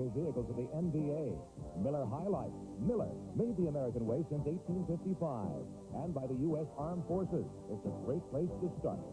two vehicles of the NBA. Miller High Life. Miller, made the American way since 1855. And by the U.S. Armed Forces. It's a great place to start.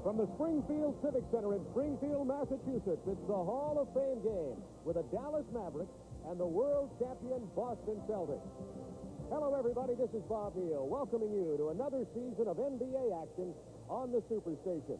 From the Springfield Civic Center in Springfield, Massachusetts, it's the Hall of Fame game with the Dallas Mavericks and the world champion Boston Celtics. Hello, everybody. This is Bob Neal, welcoming you to another season of NBA action on the Superstation.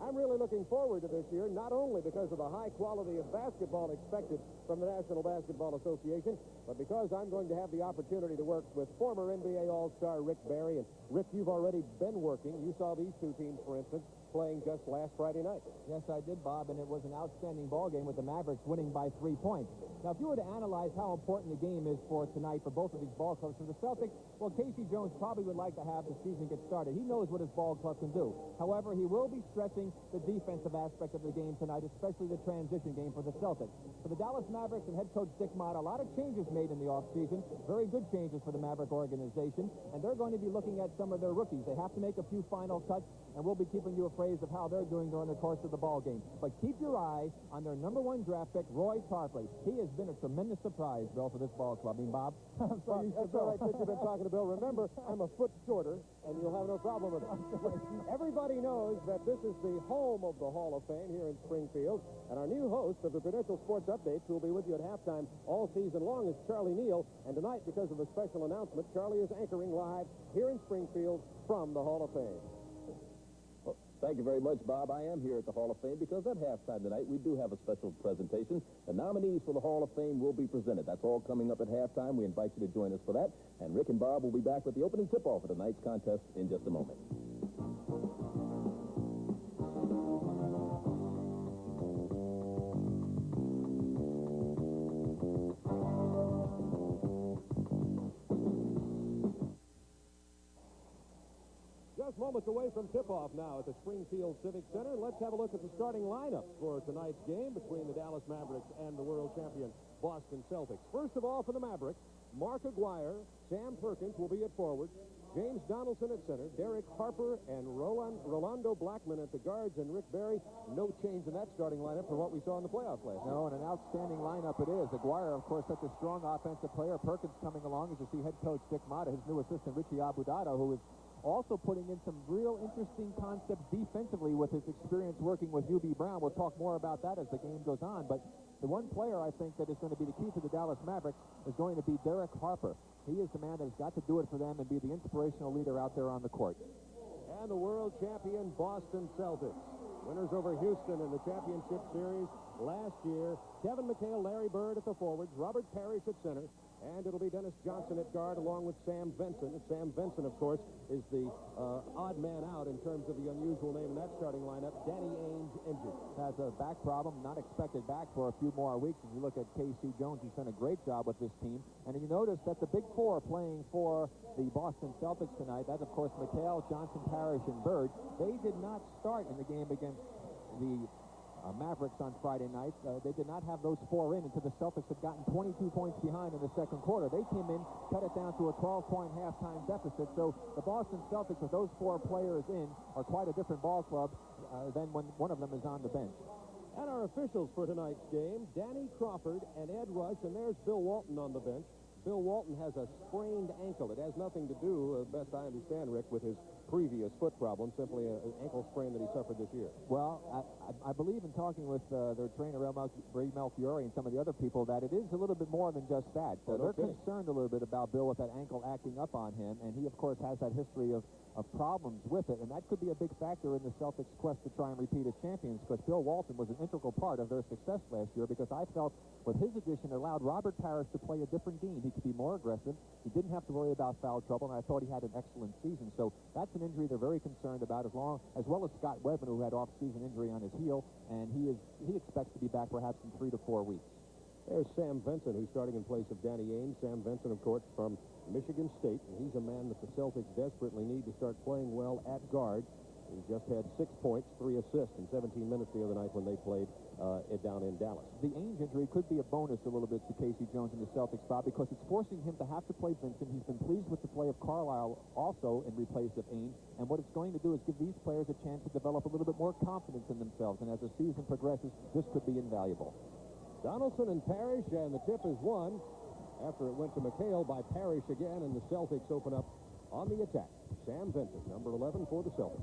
I'm really looking forward to this year, not only because of the high quality of basketball expected from the National Basketball Association, but because I'm going to have the opportunity to work with former NBA All-Star Rick Barry. And, Rick, you've already been working. You saw these two teams, for instance, playing just last Friday night. Yes, I did, Bob, and it was an outstanding ball game with the Mavericks winning by 3 points. Now, if you were to analyze how important the game is for tonight for both of these ball clubs, for the Celtics, well, Casey Jones probably would like to have the season get started. He knows what his ball club can do. However, he will be stressing the defensive aspect of the game tonight, especially the transition game for the Celtics. For the Dallas Mavericks and head coach Dick Motta, a lot of changes made in the offseason, very good changes for the Maverick organization, and they're going to be looking at some of their rookies. They have to make a few final cuts, and we'll be keeping you appraised of how they're doing during the course of the ball game. But keep your eye on their #1 draft pick, Roy Tarpley. He has been a tremendous surprise, Bill, for this ball club. I mean, Bob? That's all right, since you've been talking to Bill. Remember, I'm a foot shorter, and you'll have no problem with it. Everybody knows that this is the home of the Hall of Fame here in Springfield, and our new host of the Prudential Sports Updates, who will be with you at halftime all season long, is Charlie Neal. And tonight, because of the special announcement, Charlie is anchoring live here in Springfield from the Hall of Fame. Well, thank you very much, Bob. I am here at the Hall of Fame because at halftime tonight we do have a special presentation. The nominees for the Hall of Fame will be presented. That's all coming up at halftime. We invite you to join us for that. And Rick and Bob will be back with the opening tip-off for tonight's contest in just a moment. Just moments away from tip-off now at the Springfield Civic Center. Let's have a look at the starting lineup for tonight's game between the Dallas Mavericks and the world champion Boston Celtics. First of all, for the Mavericks, Mark Aguirre, Sam Perkins will be at forward, James Donaldson at center, Derek Harper and Rolando Blackman at the guards, and Rick Barry. No change in that starting lineup from what we saw in the playoffs last night. No, and an outstanding lineup it is. Aguirre, of course, such a strong offensive player. Perkins coming along, as you see head coach Dick Motta, his new assistant Richie Abudado, who is also putting in some real interesting concepts defensively with his experience working with UB Brown. We'll talk more about that as the game goes on. But the one player I think that is going to be the key to the Dallas Mavericks is going to be Derek Harper. He is the man that has got to do it for them and be the inspirational leader out there on the court. And the world champion Boston Celtics. Winners over Houston in the championship series last year. Kevin McHale, Larry Bird at the forwards, Robert Parrish at center, and it'll be Dennis Johnson at guard along with Sam Benson. And Sam Benson, of course, is the odd man out in terms of the unusual name in that starting lineup. Danny Ainge injured. Has a back problem, not expected back for a few more weeks. As you look at Casey Jones, he's done a great job with this team. And you notice that the big four playing for the Boston Celtics tonight, that's, of course, McHale, Johnson, Parrish, and Bird. They did not start in the game against the Mavericks on Friday night. They did not have those four in until the Celtics had gotten 22 points behind in the second quarter. They came in, cut it down to a 12-point halftime deficit. So the Boston Celtics, with those four players in, are quite a different ball club than when one of them is on the bench. And our officials for tonight's game, Danny Crawford and Ed Rush, and there's Bill Walton on the bench. Bill Walton has a sprained ankle. It has nothing to do, best I understand, Rick, with his previous foot problem, simply an ankle sprain that he suffered this year. Well, I believe in talking with their trainer, Ray Melchiori, and some of the other people, that it is a little bit more than just that. They're concerned a little bit about Bill with that ankle acting up on him, and he, of course, has that history of problems with it, and that could be a big factor in the Celtics' quest to try and repeat as champions, because Bill Walton was an integral part of their success last year, because I felt with his addition it allowed Robert Parrish to play a different game. He could be more aggressive. He didn't have to worry about foul trouble, and I thought he had an excellent season. So that's an injury they're very concerned about, as well as Scott Webben, who had off-season injury on his heel, and he expects to be back perhaps in 3 to 4 weeks. There's Sam Benson, who's starting in place of Danny Ainge. Sam Benson, of course, from Michigan State, and he's a man that the Celtics desperately need to start playing well at guard. He just had 6 points, 3 assists in 17 minutes the other night when they played down in Dallas. The Ainge injury could be a bonus a little bit to Casey Jones and the Celtics, Bob, because it's forcing him to have to play Vincent. He's been pleased with the play of Carlisle also in replace of Ainge, and what it's going to do is give these players a chance to develop a little bit more confidence in themselves, and as the season progresses, this could be invaluable. Donaldson and Parrish, and the tip is won after it went to McHale by Parrish again, and the Celtics open up on the attack. Sam Vincent, number 11 for the Celtics.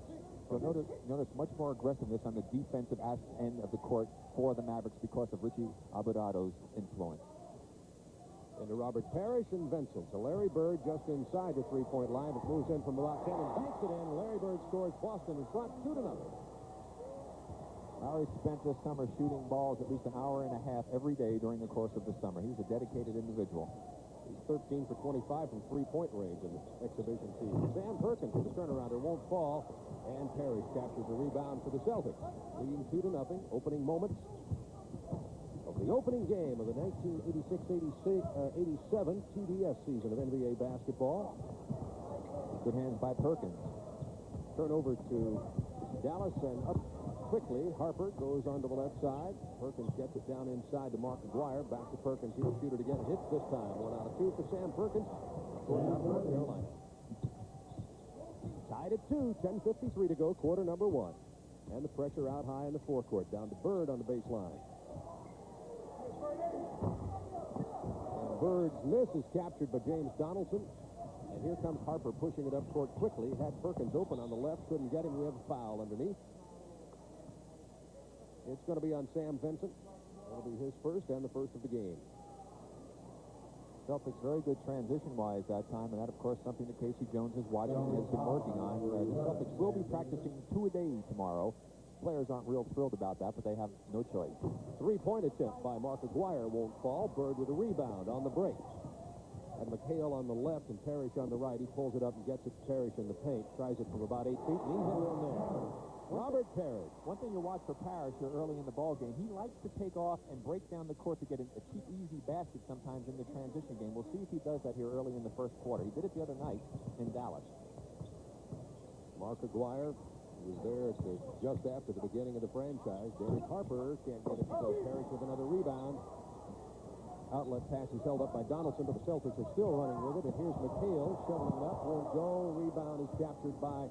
So notice much more aggressiveness on the defensive end of the court for the Mavericks because of Richie Abudado's influence. Into Robert Parrish and Vincent. So Larry Bird just inside the three-point line. It moves in from about 10 and banks it in. Larry Bird scores. Boston in front, 2-0. Larry spent this summer shooting balls at least an hour and a half every day during the course of the summer. He's a dedicated individual. He's 13 for 25 from three-point range in the exhibition season. Sam Perkins with the turnarounder won't fall, and Parrish captures the rebound for the Celtics, leading 2-0. Opening moments of the opening game of the 1986-87 TBS season of NBA basketball. Good hands by Perkins. Turnover to Dallas, and up quickly. Harper goes onto the left side. Perkins gets it down inside to Mark Aguirre. Back to Perkins. He'll shoot it again. Hits this time. 1 out of 2 for Sam Perkins. Going out North Carolina. Tied at 2. 10:53 to go. Quarter number 1. And the pressure out high in the forecourt. Down to Bird on the baseline. And Bird's miss is captured by James Donaldson. And here comes Harper pushing it up court quickly. Had Perkins open on the left. Couldn't get him. We have a foul underneath. It's going to be on Sam Vincent. It'll be his first and the first of the game. Celtics very good transition-wise that time, and that, of course, something that Casey Jones is watching and has been working on. The Celtics will be practicing 2 a day tomorrow. Players aren't real thrilled about that, but they have no choice. Three-point attempt by Mark Aguirre won't fall. Bird with a rebound on the break. And McHale on the left and Parrish on the right. He pulls it up and gets it to Parrish in the paint. Tries it from about 8 feet, and he's in there. Robert Parrish. One thing you watch for Parrish here early in the ball game, he likes to take off and break down the court to get a cheap, easy basket sometimes in the transition game. We'll see if he does that here early in the first quarter. He did it the other night in Dallas. Mark Aguirre was there just after the beginning of the franchise. Derek Harper can't get it to go. Parrish with another rebound. Outlet pass is held up by Donaldson, but the Celtics are still running with it. And here's McHale shoveling it up. Won't go. Rebound is captured by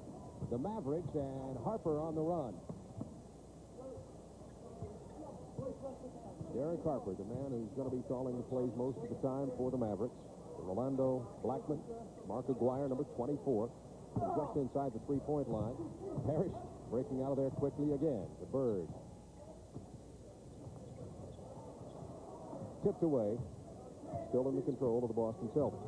the Mavericks, and Harper on the run. Derek Harper, the man who's going to be calling the plays most of the time for the Mavericks. Rolando Blackman, Mark Aguirre, number 24, just inside the three-point line. Parrish breaking out of there quickly again. The Bird. Tipped away. Still in the control of the Boston Celtics.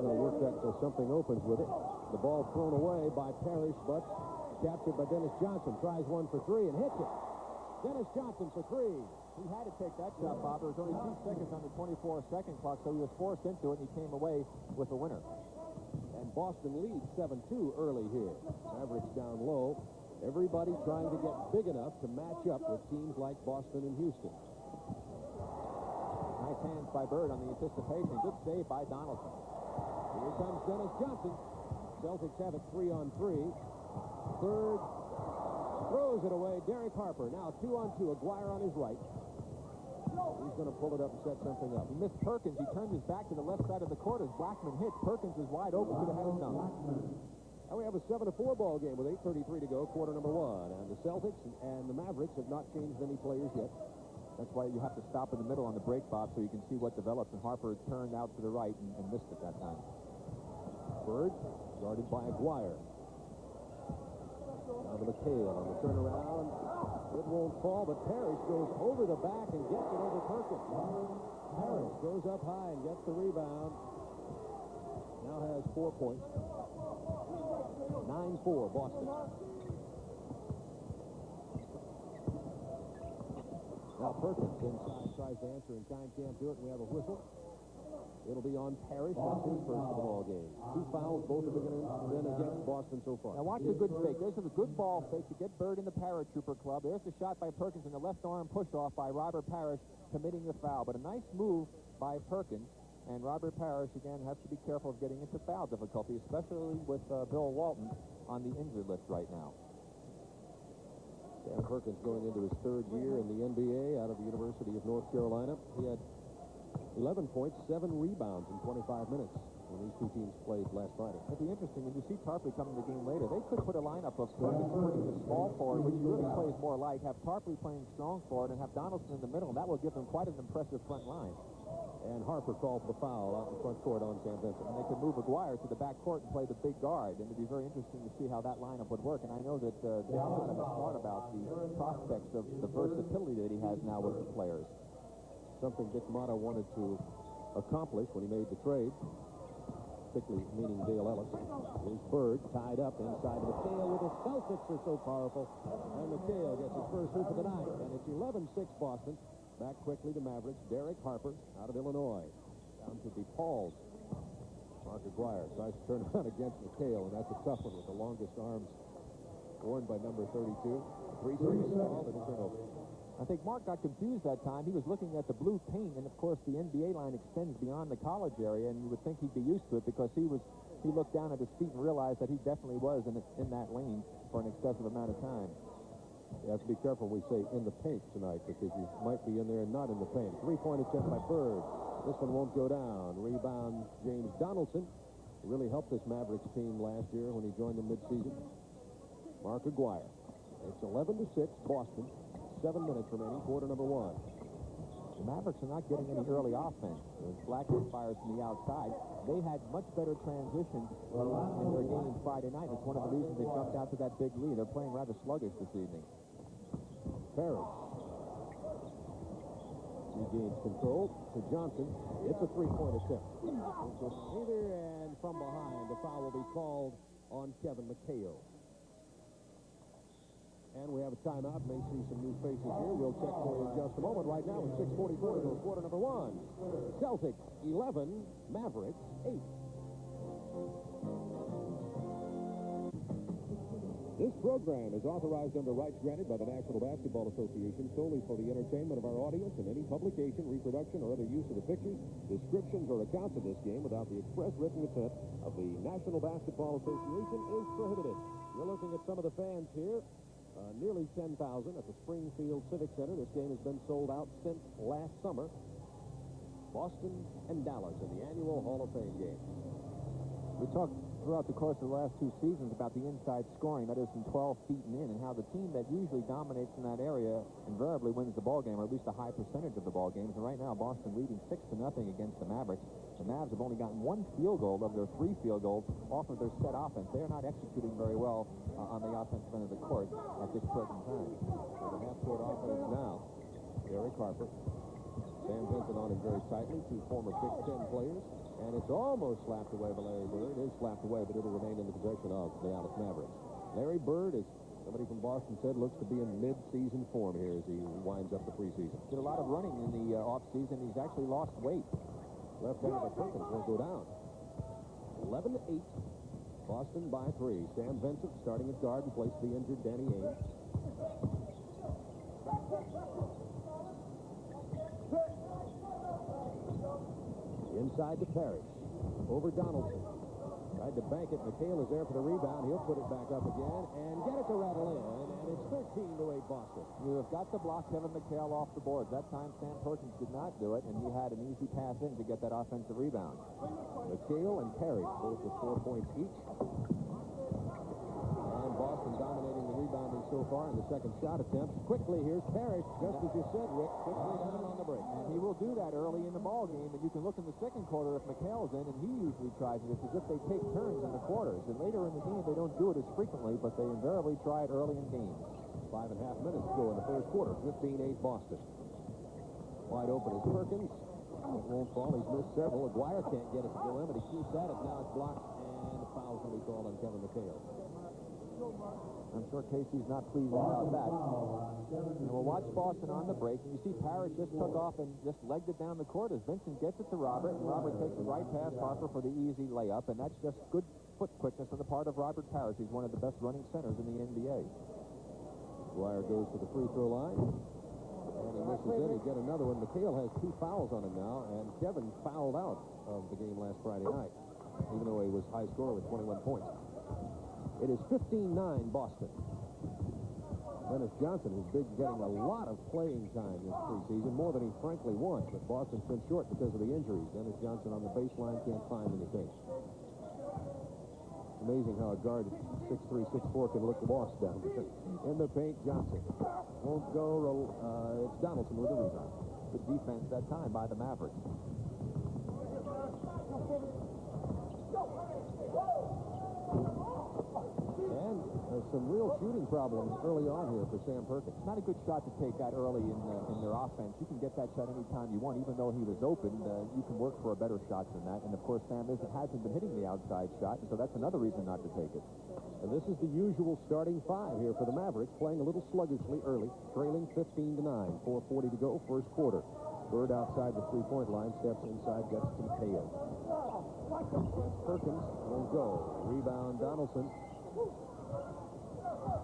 They'll work that till something opens with it. The ball thrown away by Parrish, but captured by Dennis Johnson. Tries one for 3 and hits it. Dennis Johnson for 3. He had to take that shot, Bob. There was only 2 seconds on the 24-second clock, so he was forced into it, and he came away with the winner. And Boston leads 7-2 early here. Mavericks down low. Everybody trying to get big enough to match up with teams like Boston and Houston. Nice hands by Bird on the anticipation. Good save by Donaldson. Here comes Dennis Johnson. Celtics have it 3-on-3. Third throws it away. Derek Harper. Now 2-on-2. Aguirre on his right. He's going to pull it up and set something up. He missed Perkins. He turned his back to the left side of the court as Blackman hit. Perkins was wide open. Could have had him done. Now we have a 7-4 ball game with 8:33 to go, quarter number 1. And the Celtics and the Mavericks have not changed any players yet. That's why you have to stop in the middle on the break, Bob, so you can see what develops. And Harper turned out to the right and missed it that time. Bird guarded by Aguirre. Now to McHale on the turnaround. It won't fall, but Parrish goes over the back and gets it over Perkins. Parrish goes up high and gets the rebound. Now has 4 points. 9-4 Boston. Now Perkins inside tries to answer in kind, can't do it, and we have a whistle. It'll be on Parrish. That's his first of the ball game. 2 fouls, both of them been against Boston so far. Now watch the good fake. There's a good ball fake to get Bird in the Paratrooper Club. There's the shot by Perkins and the left arm push-off by Robert Parrish committing the foul. But a nice move by Perkins. And Robert Parrish, again, has to be careful of getting into foul difficulty, especially with Bill Walton on the injured list right now. Sam Perkins going into his third year in the NBA out of the University of North Carolina. He had 11 points, 7 rebounds in 25 minutes when these two teams played last Friday. It'd be interesting when you see Tarpley coming to the game later. They could put a lineup of Perkins putting the small forward, which he really plays more like, have Tarpley playing strong forward, and have Donaldson in the middle, and that will give them quite an impressive front line. And Harper called for the foul out in front court on Sam Vincent. And they could move Aguirre to the back court and play the big guard, and it'd be very interesting to see how that lineup would work. And I know that Dick Donovan has thought about the prospects of the versatility that he has now with the players. Something Dick Motta wanted to accomplish when he made the trade, particularly meaning Dale Ellis. Here's Bird tied up inside McHale with his Celtics are so powerful. And McHale gets his first hoop of the night. And it's 11-6 Boston. Back quickly to Mavericks. Derek Harper out of Illinois. Down to DePaul's. Mark Aguirre tries to turn around against McHale, and that's a tough one with the longest arms worn by number 32. 3 seconds called and a turnover. I think Mark got confused that time. He was looking at the blue paint, and of course the NBA line extends beyond the college area, and you would think he'd be used to it because he looked down at his feet and realized that he definitely was in that lane for an excessive amount of time. You have to be careful when we say in the paint tonight, because you might be in there and not in the paint. Three-point attempt by Bird. This one won't go down. Rebound, James Donaldson. He really helped this Mavericks team last year when he joined them midseason. Mark Aguirre. It's 11-6, Boston. 7 minutes remaining, quarter number 1. The Mavericks are not getting any early offense. Blackman fires from the outside. They had much better transition in their game Friday night. It's one of the reasons they jumped out to that big lead. They're playing rather sluggish this evening. Parrish. He gains control to Johnson. It's a 3-point attempt. Either and from behind, the foul will be called on Kevin McHale. And we have a timeout. May see some new faces here. We'll check for you in just a moment. Right now, it's 6:44 to go quarter number 1. Celtics 11, Mavericks 8. This program is authorized under rights granted by the National Basketball Association solely for the entertainment of our audience, and any publication, reproduction, or other use of the pictures, descriptions, or accounts of this game without the express written consent of the National Basketball Association is prohibited. You're looking at some of the fans here. Nearly 10,000 at the Springfield Civic Center. This game has been sold out since last summer. Boston and Dallas in the annual Hall of Fame game. We talked throughout the course of the last 2 seasons about the inside scoring, that is from 12 feet and in, and how the team that usually dominates in that area invariably wins the ball game, or at least a high percentage of the ball games. And right now, Boston leading 6-0 against the Mavericks. The Mavs have only gotten 1 field goal of their 3 field goals off of their set offense. They are not executing very well on the offensive end of the court at this present time. So the half-court offense now. Derek Harper. Sam Vincent on him very tightly. 2 former Big Ten players. And it's almost slapped away by Larry Bird. It is slapped away, but it'll remain in the possession of the Dallas Mavericks. Larry Bird, as somebody from Boston said, looks to be in mid-season form here as he winds up the preseason. Did a lot of running in the off-season. He's actually lost weight. Left hand of Perkins won't go down. 11-8. Boston by 3. Sam Vincent starting at guard and placed the injured Danny Ainge. Inside to Parrish. Over Donaldson. Tried to bank it. McHale is there for the rebound. He'll put it back up again and get it to rattle in. And it's 13-8 Boston. You have got to block Kevin McHale off the board. That time Sam Perkins did not do it, and he had an easy pass in to get that offensive rebound. McHale and Parrish both with 4 points each. And Boston dominating the rebounding so far in the second shot attempt. Quickly, here's Parrish, just as you said, Rick. Quickly having on the break. And he will do that early in the ball game, and you can look in the second quarter if McHale's in, and he usually tries it. It's as if they take turns in the quarters. And later in the game, they don't do it as frequently, but they invariably try it early in games. 5.5 minutes to go in the first quarter. 15-8 Boston. Wide open is Perkins. It won't fall. He's missed several. Aguirre can't get it to go in, but he keeps at it. Now it's blocked, and the foul's going to be called on Kevin McHale. I'm sure Casey's not pleased about that. And we'll watch Boston on the break, and you see Parrish just took off and just legged it down the court as Vincent gets it to Robert, and Robert takes it right past Harper for the easy layup, and that's just good foot quickness on the part of Robert Parrish. He's one of the best running centers in the NBA. Aguirre goes to the free throw line, and he misses it. He get another one. McHale has 2 fouls on him now, and Kevin fouled out of the game last Friday night, even though he was high scorer with 21 points. It is 15-9 Boston. Dennis Johnson has been getting a lot of playing time this preseason, more than he frankly wants, but Boston's been short because of the injuries. Dennis Johnson on the baseline can't find anything. Amazing how a guard 6'3", 6'4" can look lost down there. In the paint, Johnson won't go. It's Donaldson with the rebound. Good defense that time by the Mavericks. And some real shooting problems early on here for Sam Perkins. Not a good shot to take that early in their offense. You can get that shot anytime you want. Even though he was open, you can work for a better shot than that. And, of course, Sam hasn't been hitting the outside shot, so that's another reason not to take it. And this is the usual starting five here for the Mavericks, playing a little sluggishly early, trailing 15-9, 4:40 to go, first quarter. Bird outside the three-point line, steps inside, gets to McHale. Perkins won't go. Rebound, Donaldson.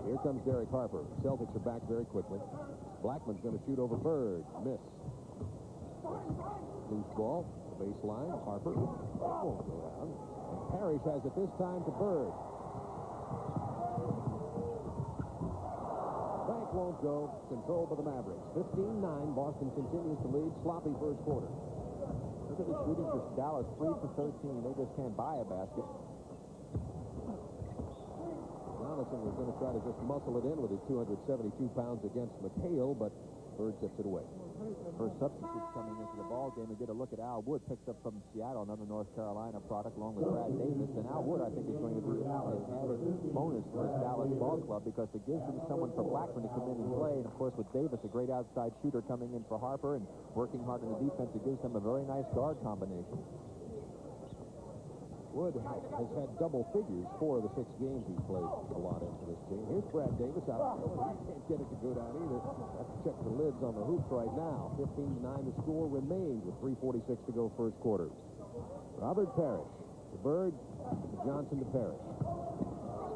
Here comes Derek Harper. Celtics are back very quickly. Blackman's going to shoot over Bird. Miss. Loose ball. The baseline. Harper. Won't go down. And Parrish has it this time to Bird. Bank won't go. Controlled by the Mavericks. 15-9. Boston continues to lead. Sloppy first quarter. Look at the shooting for Dallas. 3 for 13. They just can't buy a basket. Donaldson was going to try to just muscle it in with his 272 pounds against McHale, but Bird tips it away. First substitutes coming into the ball game, and get a look at Al Wood, picked up from Seattle, another North Carolina product, along with Brad Davis. And Al Wood, I think, is going to be an added bonus for this Dallas ball club because it gives them someone for Blackman to come in and play. And, of course, with Davis, a great outside shooter coming in for Harper and working hard on the defense, it gives them a very nice guard combination. Wood has had double figures 4 of the 6 games he's played a lot into this team. Here's Brad Davis out there. He can't get it to go down either. Have to check the lids on the hoops right now. 15-9 the score remains with 3:46 to go first quarter. Robert Parrish to Bird, to Johnson to Parrish.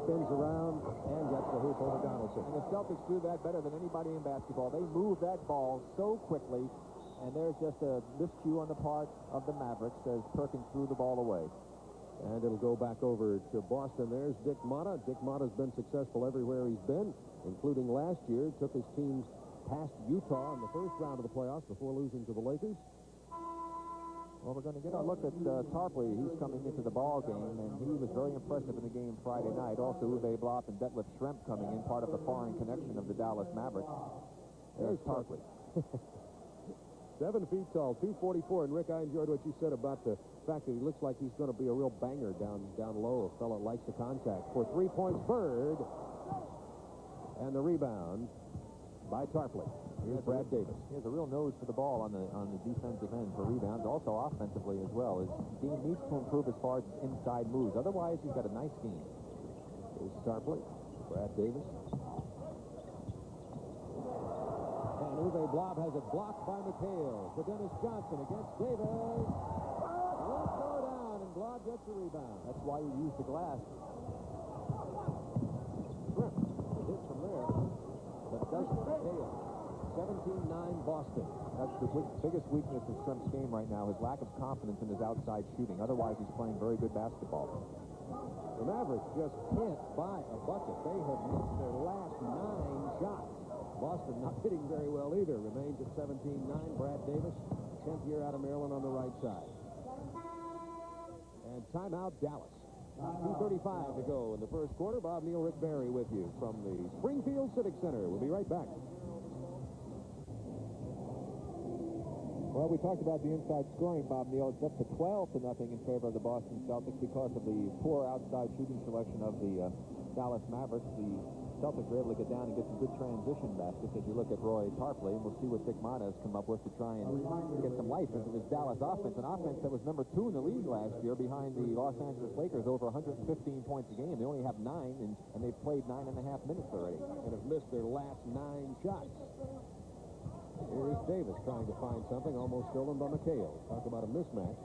Spins around and gets the hoop over Donaldson. And the Celtics do that better than anybody in basketball. They move that ball so quickly, and there's just a miscue on the part of the Mavericks as Perkins threw the ball away. And it'll go back over to Boston. There's Dick Motta. Dick Motta's been successful everywhere he's been, including last year. Took his team past Utah in the first round of the playoffs before losing to the Lakers. Well, we're going to get a look at Tarpley. He's coming into the ball game, and he was very impressive in the game Friday night. Also, Uwe Blop and Detlef Schrempf coming in, part of the foreign connection of the Dallas Mavericks. There's Tarpley. 7 feet tall, 244. And, Rick, I enjoyed what you said about the fact that he looks like he's going to be a real banger down low. A fella likes the contact. For 3 points, Bird. And the rebound by Tarpley. Here's Brad Davis. He has a real nose for the ball on the defensive end for rebounds, also offensively as well. His game needs to improve as far as his inside moves. Otherwise, he's got a nice game. Here's Tarpley. Brad Davis. And Uwe Blop has it blocked by McHale. To Dennis Johnson against Davis. Won't go down, and Blop gets the rebound. That's why you use the glass. Schrempf hit from there, but doesn't McHale. 17-9 Boston. That's the biggest weakness of Schrempf's game right now, his lack of confidence in his outside shooting. Otherwise, he's playing very good basketball. The Mavericks just can't buy a bucket. They have missed their last 9 shots. Boston not hitting very well either. Remains at 17-9. Brad Davis, 10th year out of Maryland on the right side. And timeout, Dallas. 2:35 to go in the first quarter. Bob Neal, Rick Barry with you from the Springfield Civic Center. We'll be right back. Well, we talked about the inside scoring, Bob Neal. It's up to 12-0 in favor of the Boston Celtics because of the poor outside shooting selection of the Dallas Mavericks. The Celtics were able to get down and get some good transition baskets as you look at Roy Tarpley, and we'll see what Dick Motta has come up with to try and get some life into this Dallas offense, an offense that was number 2 in the league last year behind the Los Angeles Lakers, over 115 points a game. They only have 9, and they've played 9.5 minutes already. And have missed their last 9 shots. Here's Davis trying to find something, almost stolen by McHale. Talk about a mismatch.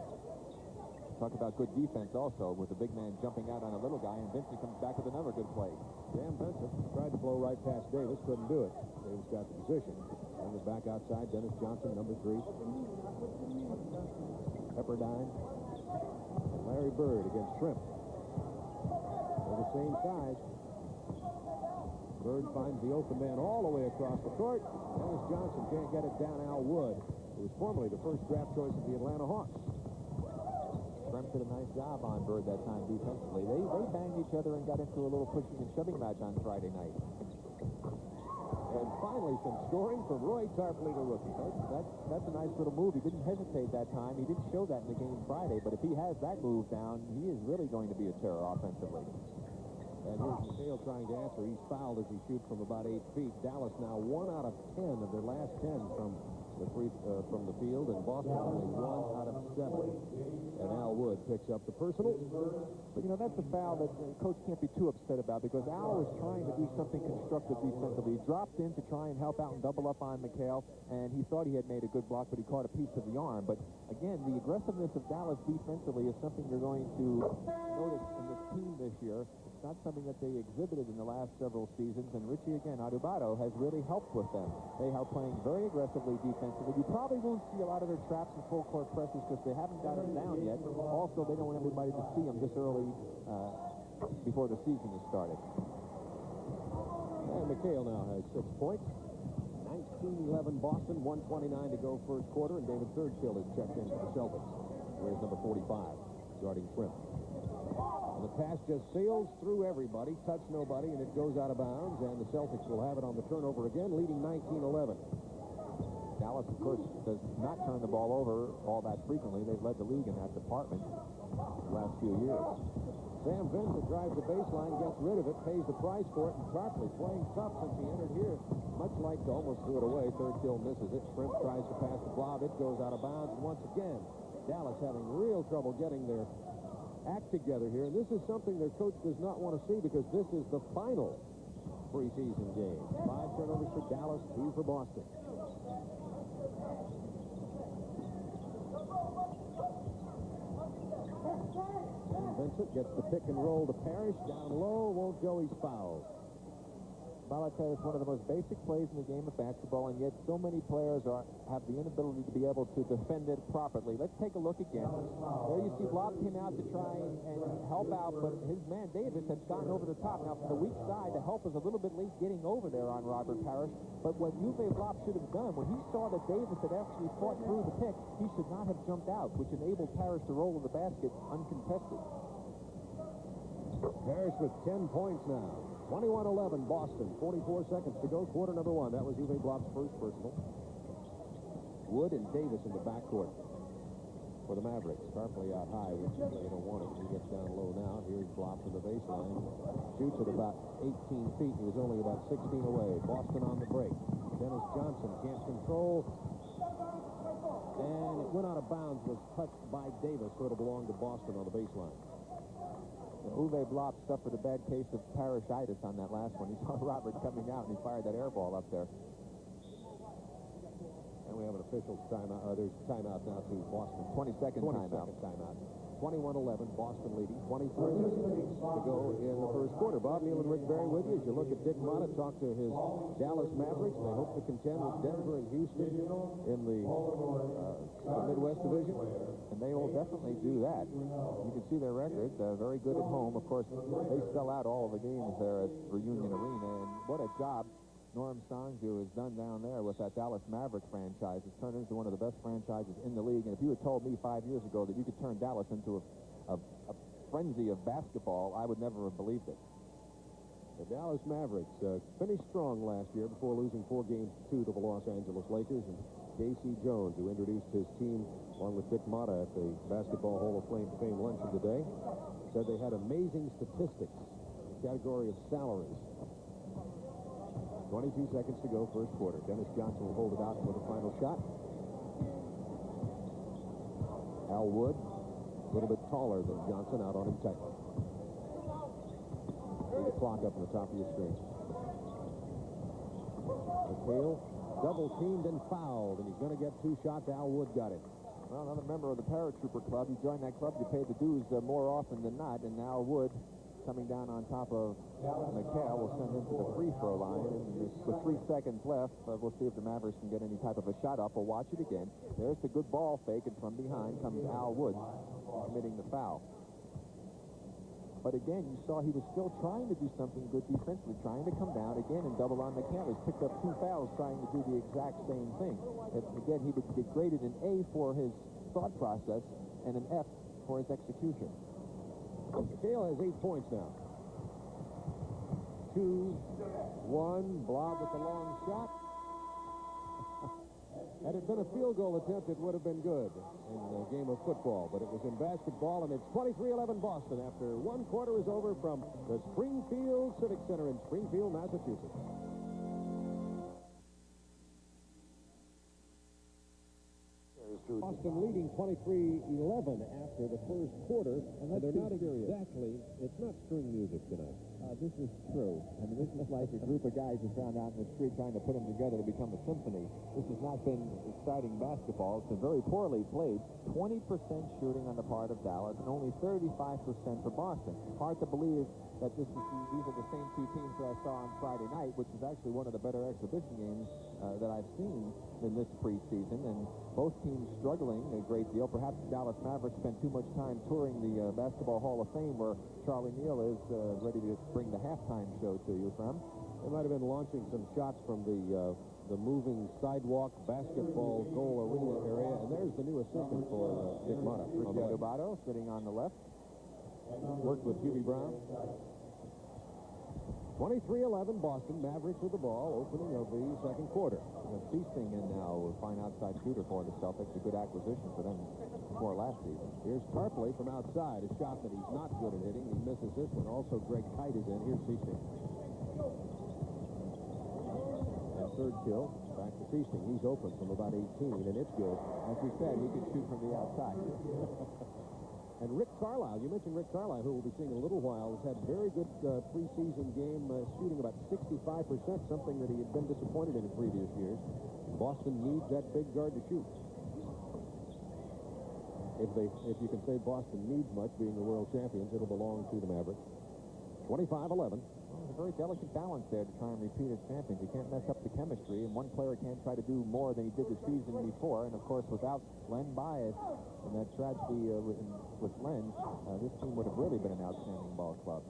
Talk about good defense also, with the big man jumping out on a little guy, and Vincent comes back with another good play. Sam Vincent tried to blow right past Davis, couldn't do it. Davis got the position. Bring it back outside. Dennis Johnson, number 3. Pepperdine. And Larry Bird against Schrempf. They're the same size. Bird finds the open man all the way across the court. Dennis Johnson can't get it down. Al Wood, who was formerly the first draft choice of the Atlanta Hawks. Shrimp did a nice job on Bird that time defensively. They banged each other and got into a little pushing and shoving match on Friday night. And finally, some scoring from Roy Tarpley, the rookie. That's a nice little move. He didn't hesitate that time. He didn't show that in the game Friday, but if he has that move down, he is really going to be a terror offensively. And here's McHale trying to answer. He's fouled as he shoots from about 8 feet. Dallas now 1 out of 10 of their last 10 from the field, and Boston only 1 out of 7. And Al Wood picks up the personal. But, you know, that's a foul that Coach can't be too upset about, because Al was trying to do something constructive defensively. He dropped in to try and help out and double up on McHale, and he thought he had made a good block, but he caught a piece of the arm. But, again, the aggressiveness of Dallas defensively is something you're going to notice in this team this year. It's not something that they exhibited in the last several seasons, and Richie, again, Adubato has really helped with them. They are playing very aggressively defensively. You probably won't see a lot of their traps and full court presses because they haven't got them down yet. Also, they don't want everybody to see them this early before the season has started. And McHale now has 6 points. 19-11 Boston, 1:29 to go first quarter, and David Thurchill is checked in for the Celtics. Where's number 45, guarding Shrimp. And the pass just sails through everybody, touch nobody, and it goes out of bounds, and the Celtics will have it on the turnover again, leading 19-11. Dallas, of course, does not turn the ball over all that frequently. They've led the league in that department the last few years. Sam Vincent drives the baseline, gets rid of it, pays the price for it, and Tarpley playing tough since he entered here. Much like to almost threw it away. Thurchill misses it. Shrimp tries to pass the blob. It goes out of bounds. And once again, Dallas having real trouble getting their act together here. And this is something their coach does not want to see, because this is the final preseason game. 5 turnovers for Dallas, 2 for Boston. And Vincent gets the pick and roll to Parrish. Down low, won't go. He's fouled. Well, I tell you, it's one of the most basic plays in the game of basketball, and yet so many players have the inability to be able to defend it properly. Let's take a look again. There you see Blob came out to try and help out, but his man Davis had gotten over the top. Now, from the weak side, the help was a little bit late getting over there on Robert Parrish, but what Uwe Blob should have done, when he saw that Davis had actually fought through the pick, he should not have jumped out, which enabled Parrish to roll to the basket uncontested. Parrish with 10 points now. 21-11 Boston, 44 seconds to go, quarter number 1. That was Uwe Blob's first personal. Wood and Davis in the backcourt for the Mavericks. Tarpley out high, which they don't want it. He gets down low now. Here's Blob from the baseline. Shoots at about 18 feet. He was only about 16 away. Boston on the break. Dennis Johnson can't control. And it went out of bounds, was touched by Davis, so it'll belong to Boston on the baseline. Uwe Blob suffered a bad case of parishitis on that last one. He saw Robert coming out, and he fired that air ball up there. And we have an official timeout. There's timeout now to Boston. 22nd timeout. 22nd timeout. 21-11, Boston leading. 23 to go in the first quarter. Bob Neal and Rick Barry with you as you look at Dick Motta talk to his Dallas Mavericks. They hope to contend with Denver and Houston in the Midwest Division. And they will definitely do that. You can see their record. Very good at home. Of course, they sell out all of the games there at Reunion Arena. And what a job Norm Songju has done down there with that Dallas Mavericks franchise. It's turned into one of the best franchises in the league. And if you had told me 5 years ago that you could turn Dallas into a frenzy of basketball, I would never have believed it. The Dallas Mavericks finished strong last year before losing 4 games to 2 to the Los Angeles Lakers. And J.C. Jones, who introduced his team along with Dick Motta at the Basketball Hall of Fame luncheon today, said they had amazing statistics in the category of salaries. 22 seconds to go, first quarter. Dennis Johnson will hold it out for the final shot. Al Wood, a little bit taller than Johnson, out on him tightly. See the clock up on the top of your screen. McHale double-teamed and fouled, and he's going to get 2 shots. Al Wood got it. Well, another member of the Paratrooper Club. You join that club, you pay the dues more often than not, and Al Wood, coming down on top of McHale, will send him to the free throw line. And with 3 seconds left, we'll see if the Mavericks can get any type of a shot up. We'll watch it again. There's the good ball fake, and from behind comes Al Wood committing the foul. But again, you saw he was still trying to do something good defensively, trying to come down again and double on McHale. He's picked up 2 fouls trying to do the exact same thing. And again, he would get graded an A for his thought process and an F for his execution. McHale has 8 points now. 2-1, Blob with the long shot. Had it been a field goal attempt, it would have been good in a game of football, but it was in basketball, and it's 23-11 Boston after 1 quarter is over from the Springfield Civic Center in Springfield, Massachusetts. Boston leading 23-11 after the first quarter, and they're not exactly, it's not string music tonight. This is true. I mean, this is like a group of guys who found out in the street trying to put them together to become a symphony. This has not been exciting basketball. It's been very poorly played. 20% shooting on the part of Dallas and only 35% for Boston. Hard to believe that these are the same 2 teams that I saw on Friday night, which is actually one of the better exhibition games that I've seen in this preseason. And both teams struggling a great deal. Perhaps the Dallas Mavericks spent too much time touring the Basketball Hall of Fame, where Charlie Neal is ready to bring the halftime show to you from. They might have been launching some shots from the moving sidewalk basketball goal arena area, and there's the new assistant for Dick Motta. Ricky Dubato sitting on the left. Worked with Hubie Brown. 23-11 Boston. Mavericks with the ball, opening of the second quarter. Feasting in now, a fine outside shooter for the Celtics. A good acquisition for them before last season. Here's Tarpley from outside. A shot that he's not good at hitting. He misses this one. Also, Greg Kite is in. Here's Feasting. And third kill. Back to Feasting. He's open from about 18, and it's good. As we said, he could shoot from the outside. And Rick Carlisle, you mentioned Rick Carlisle, who we'll be seeing in a little while, has had very good preseason game, shooting about 65%, something that he had been disappointed in previous years. Boston needs that big guard to shoot. If you can say Boston needs much, being the world champions, it'll belong to the Mavericks. 25-11. Well, there's a very delicate balance there to try and repeat as champions. You can't mess up the chemistry, and one player can't try to do more than he did the season before. And, of course, without Len Bias and that tragedy with Len, this team would have really been an outstanding ball club.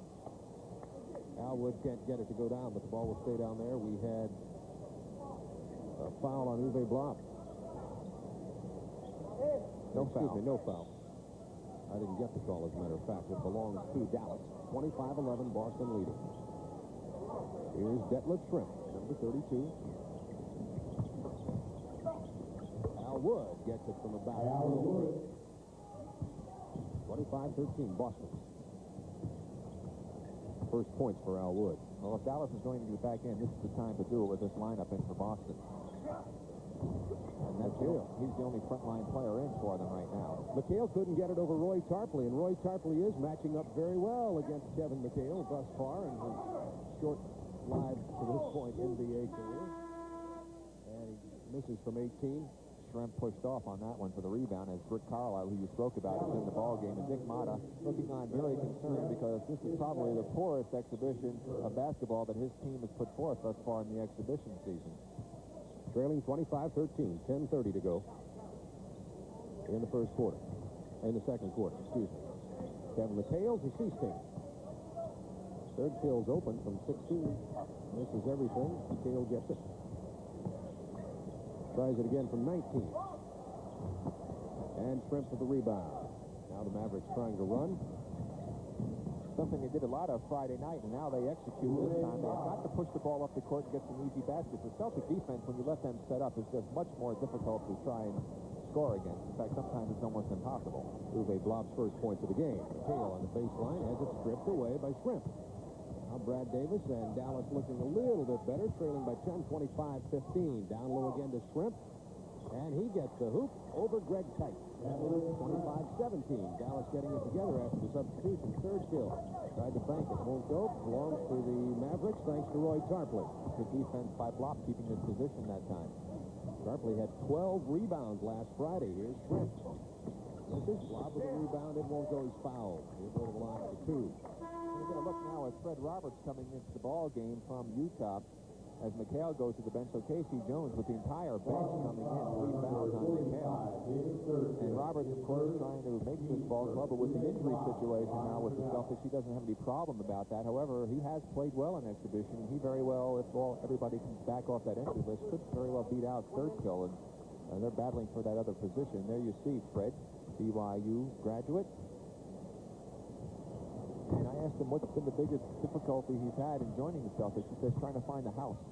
Al Wood can't get it to go down, but the ball will stay down there. We had a foul on Uwe Blab. No foul. No foul. I didn't get the call, as a matter of fact. It belongs to Dallas. 25-11, Boston leading. Here's Detlef Schrempf, number 32. Al Wood gets it from the back. 25-13, Boston. First points for Al Wood. Well, if Dallas is going to get back in, this is the time to do it with this lineup in for Boston. And that's it. He's the only frontline player in for them right now. McHale couldn't get it over Roy Tarpley, and Roy Tarpley is matching up very well against Kevin McHale thus far in his short-lived, to this point, NBA career. And he misses from 18. Schrempf pushed off on that one for the rebound, as Rick Carlisle, who you spoke about, is in the ballgame. And Dick Motta looking on very concerned, because this is probably the poorest exhibition of basketball that his team has put forth thus far in the exhibition season. Trailing 25-13, 10:30 to go in the first quarter. In the second quarter, excuse me. Kevin McHale to Feasting. Third kill's open from 16. Misses everything. McHale gets it. Tries it again from 19. And Schrempf for the rebound. Now the Mavericks trying to run. Something they did a lot of Friday night, and now they execute this time. They've got to push the ball up the court and get some easy baskets. The Celtic defense, when you let them set up, is just much more difficult to try and score against. In fact, sometimes it's almost impossible. Uwe Blab's first points of the game. McHale on the baseline has it stripped away by Schrempf. Now Brad Davis and Dallas looking a little bit better, trailing by 10, 25-15. Down low again to Schrempf. And he gets the hoop over Greg Kite. 25-17. Dallas getting it together after the substitution. Third kill. Tried to bank it. Won't go. Belongs to the Mavericks thanks to Roy Tarpley. Good defense by Blop, keeping his position that time. Tarpley had 12 rebounds last Friday. Here's Schrempf. This is Blop with a rebound. It won't go. He's fouled. He'll go to the line for 2. We're going to look now at Fred Roberts coming into the ball game from Utah. as McHale goes to the bench. So Casey Jones with the entire bench coming in, 3 fouls on McHale. And Roberts, of course, trying to make this ball club, but with the injury situation now with the Celtics, he doesn't have any problem about that. However, he has played well in exhibition, and he very well, if everybody can back off that injury list, could very well beat out Thurkill, and they're battling for that other position. There you see Fred, BYU graduate. And I asked him what's been the biggest difficulty he's had in joining the Celtics. He says trying to find a house.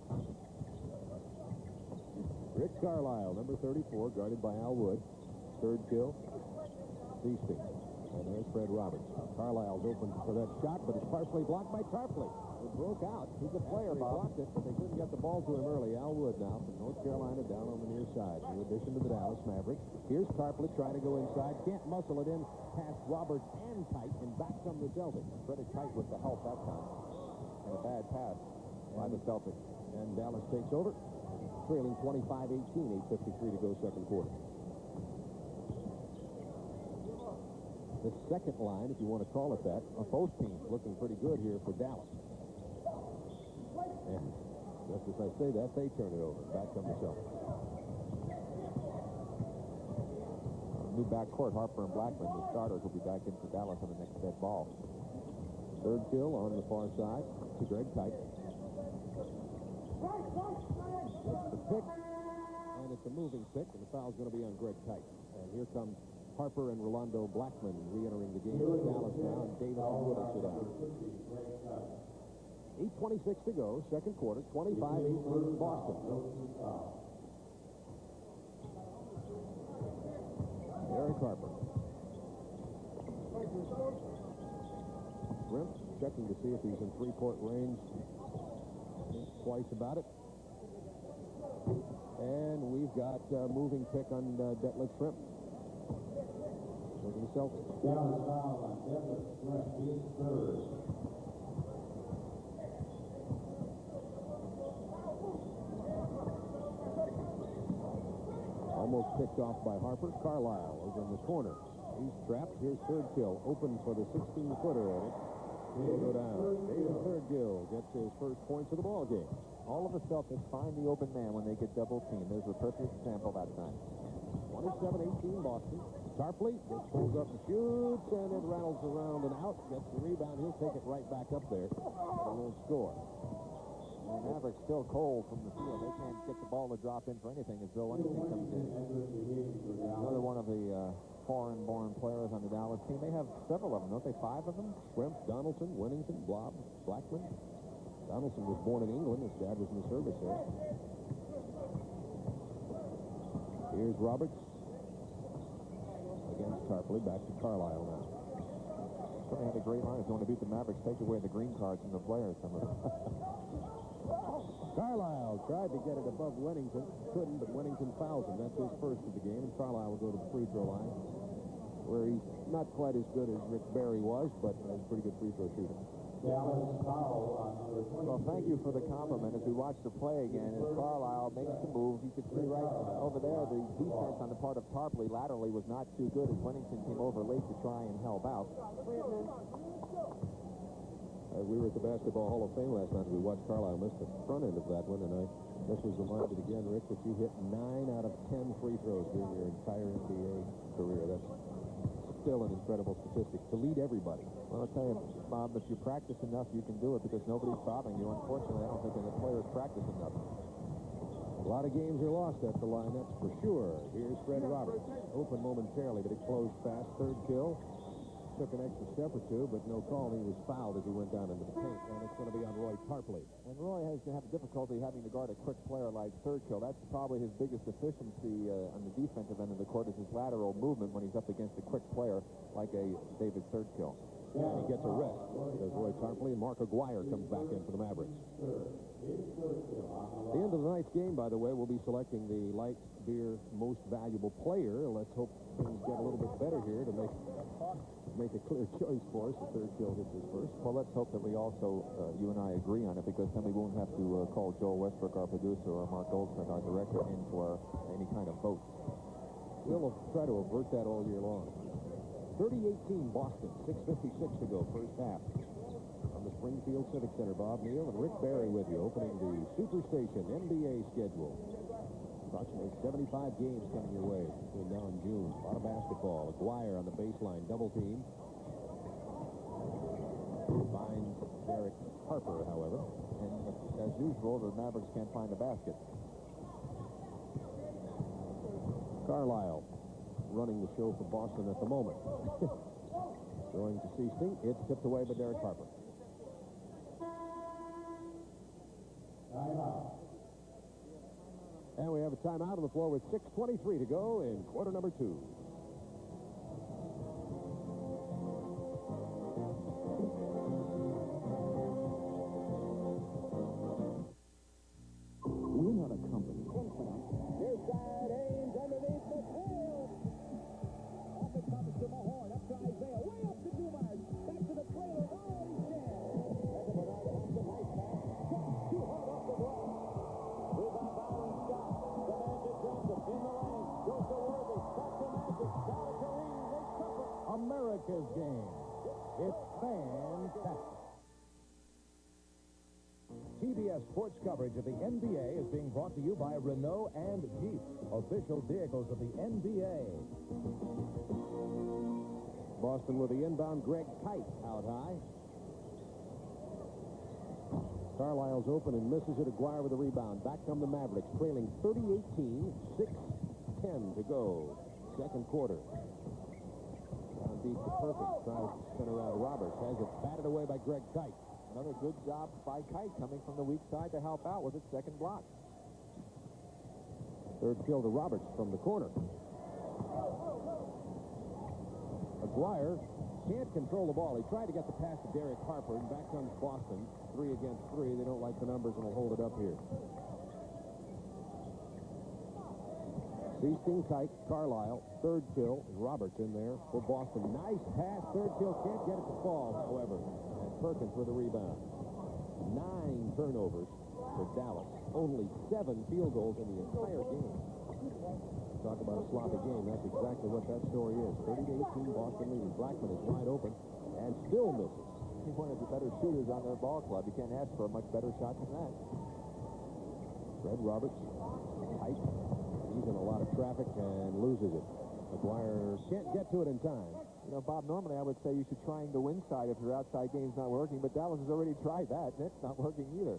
Rick Carlisle, number 34, guarded by Al Wood. Third kill, Feasting. And there's Fred Roberts. Carlisle's open for that shot, but it's partially blocked by Tarpley. It broke out. He's a player, Bob. Blocked it, but they couldn't get the ball to him early. Al Wood now from North Carolina down on the near side. New addition to the Dallas Mavericks. Here's Tarpley trying to go inside. Can't muscle it in past Roberts and Kite, and back come the Celtics. Freddie Kite with the help that time. And a bad pass by the Celtics. And Dallas takes over, trailing 25-18, 8:53 to go second quarter. The second line, if you want to call it that, of both teams looking pretty good here for Dallas. And just as I say that, they turn it over. Back come the Celtics. New backcourt, Harper and Blackman, the starters, will be back in for Dallas on the next dead ball. Third kill on the far side to Greg Kite. It's the pick, and it's a moving pick, and the foul's going to be on Greg Kite. And here comes Harper and Rolando Blackman re-entering the game for Dallas now, and David Wood will sit down. 8:26 to go, second quarter, 25-18 Boston. Eric Harper. Shrimp checking to see if he's in three-point range. Twice about it. And we've got a moving pick on Detlef Shrimp. For the Celtics. Dallas foul on Detlef Shrimp, his third. Almost picked off by Harper. Carlisle over in the corner. He's trapped. Here's third kill. Open for the 16-footer at it. He'll go down. David Thurkill gets his first points of the ball game. All of the Celtics find the open man when they get double teamed. There's a perfect example that time. 27-18 Boston. Tarpley just pulls up and shoots, and it rattles around and out. Gets the rebound. He'll take it right back up there. And won't score. The Mavericks still cold from the field. They can't get the ball to drop in for anything as though anything comes in. Another one of the foreign-born players on the Dallas team. They have several of them, don't they? 5 of them? Shrimp, Donaldson, Winnington, Blob, Blackman. Donaldson was born in England. His dad was in the service there. Here's Roberts against Tarpley. Back to Carlisle now. They had a great line. If you want to beat the Mavericks, take away the green cards from the players. Some of them. Carlisle tried to get it above Wennington. Couldn't, but Wennington fouls him. That's his first of the game. And Carlisle will go to the free throw line, where he's not quite as good as Rick Barry was, but he's a pretty good free throw shooter. Dallas foul on number 20. Well, thank you for the compliment. As we watch the play again, as Carlisle makes the move, you could see right over there the defense on the part of Tarpley laterally was not too good as Wennington came over late to try and help out. We were at the Basketball Hall of Fame last night. We watched Carlisle miss the front end of that one, and this was reminded again, Rick, that you hit 9 out of 10 free throws during your entire NBA career. That's still an incredible statistic to lead everybody. Well, I'll tell you, Bob, if you practice enough, you can do it because nobody's bothering you. Unfortunately, I don't think any players practice enough. A lot of games are lost at the line, that's for sure. Here's Fred Roberts. Open momentarily, but it closed fast. Third kill. Took an extra step or two, but no call. He was fouled as he went down into the paint, and it's going to be on Roy Tarpley. And Roy has to have difficulty having to guard a quick player like Thurkill. That's probably his biggest deficiency on the defensive end of the court is his lateral movement when he's up against a quick player like a David Thurkill. And he gets a rest because Roy Tarpley and Mark Aguirre comes back in for the Mavericks. At the end of the night's game, by the way, we'll be selecting the light beer most valuable player. Let's hope things get a little bit better here to make a clear choice for us. The third kill hits his first. Well, let's hope that we also, you and I agree on it, because then we won't have to call Joel Westbrook, our producer, or Mark Goldsmith, our director, in for any kind of vote. We'll try to avert that all year long. 30-18 Boston, 6:56 to go, first half. On the Springfield Civic Center. Bob Neal and Rick Barry with you, opening the Superstation NBA schedule. Approximately 75 games coming your way between now and June. A lot of basketball. Aguirre on the baseline, double team. Finds Derek Harper, however. And as usual, the Mavericks can't find a basket. Carlisle running the show for Boston at the moment. Going to Seasting. It's tipped away by Derek Harper. And we have a timeout on the floor with 6:23 to go in quarter number 2. We're not a company. Near side, Ames underneath the tail. Up it comes to Mahorn. Up to Isaiah. Way up to Dumars. Back to the trailer. Oh, he's dead. That's a Bernard Hudson. Nice pass. Too hard off the block. Rebound Byron Scott. The Magic Johnson in the lane. Goes to Worthy. Back to Magic. Down to Kareem. They suffer. America's game. It's fantastic. CBS Sports coverage of the NBA is being brought to you by Renault and Jeep, official vehicles of the NBA. Boston with the inbound. Greg Kite out high. Carlisle's open and misses it. Aguirre with the rebound. Back come the Mavericks, trailing 30-18, 6:10 to go. Second quarter. Down deep to Perkins. Tries to spin around Roberts. Has it batted away by Greg Kite. Another good job by Kite coming from the weak side to help out with its second block. Third kill to Roberts from the corner. Aguirre can't control the ball. He tried to get the pass to Derek Harper, and back comes Boston. 3 against 3. They don't like the numbers and will hold it up here. Seasting, Kite, Carlisle. Third kill. Roberts in there for Boston. Nice pass. Third kill. Can't get it to fall, however. And Perkins with the rebound. 9 turnovers for Dallas. Only 7 field goals in the entire game. Talk about a sloppy game. That's exactly what that story is. 30-18 Boston leading. Blackman is wide open and still misses. He's one of the better shooters on their ball club. You can't ask for a much better shot than that. Fred Roberts, tight. He's in a lot of traffic and loses it. Aguirre can't get to it in time. You know, Bob, normally I would say you should try the win side if your outside game's not working, but Dallas has already tried that, and it's not working either.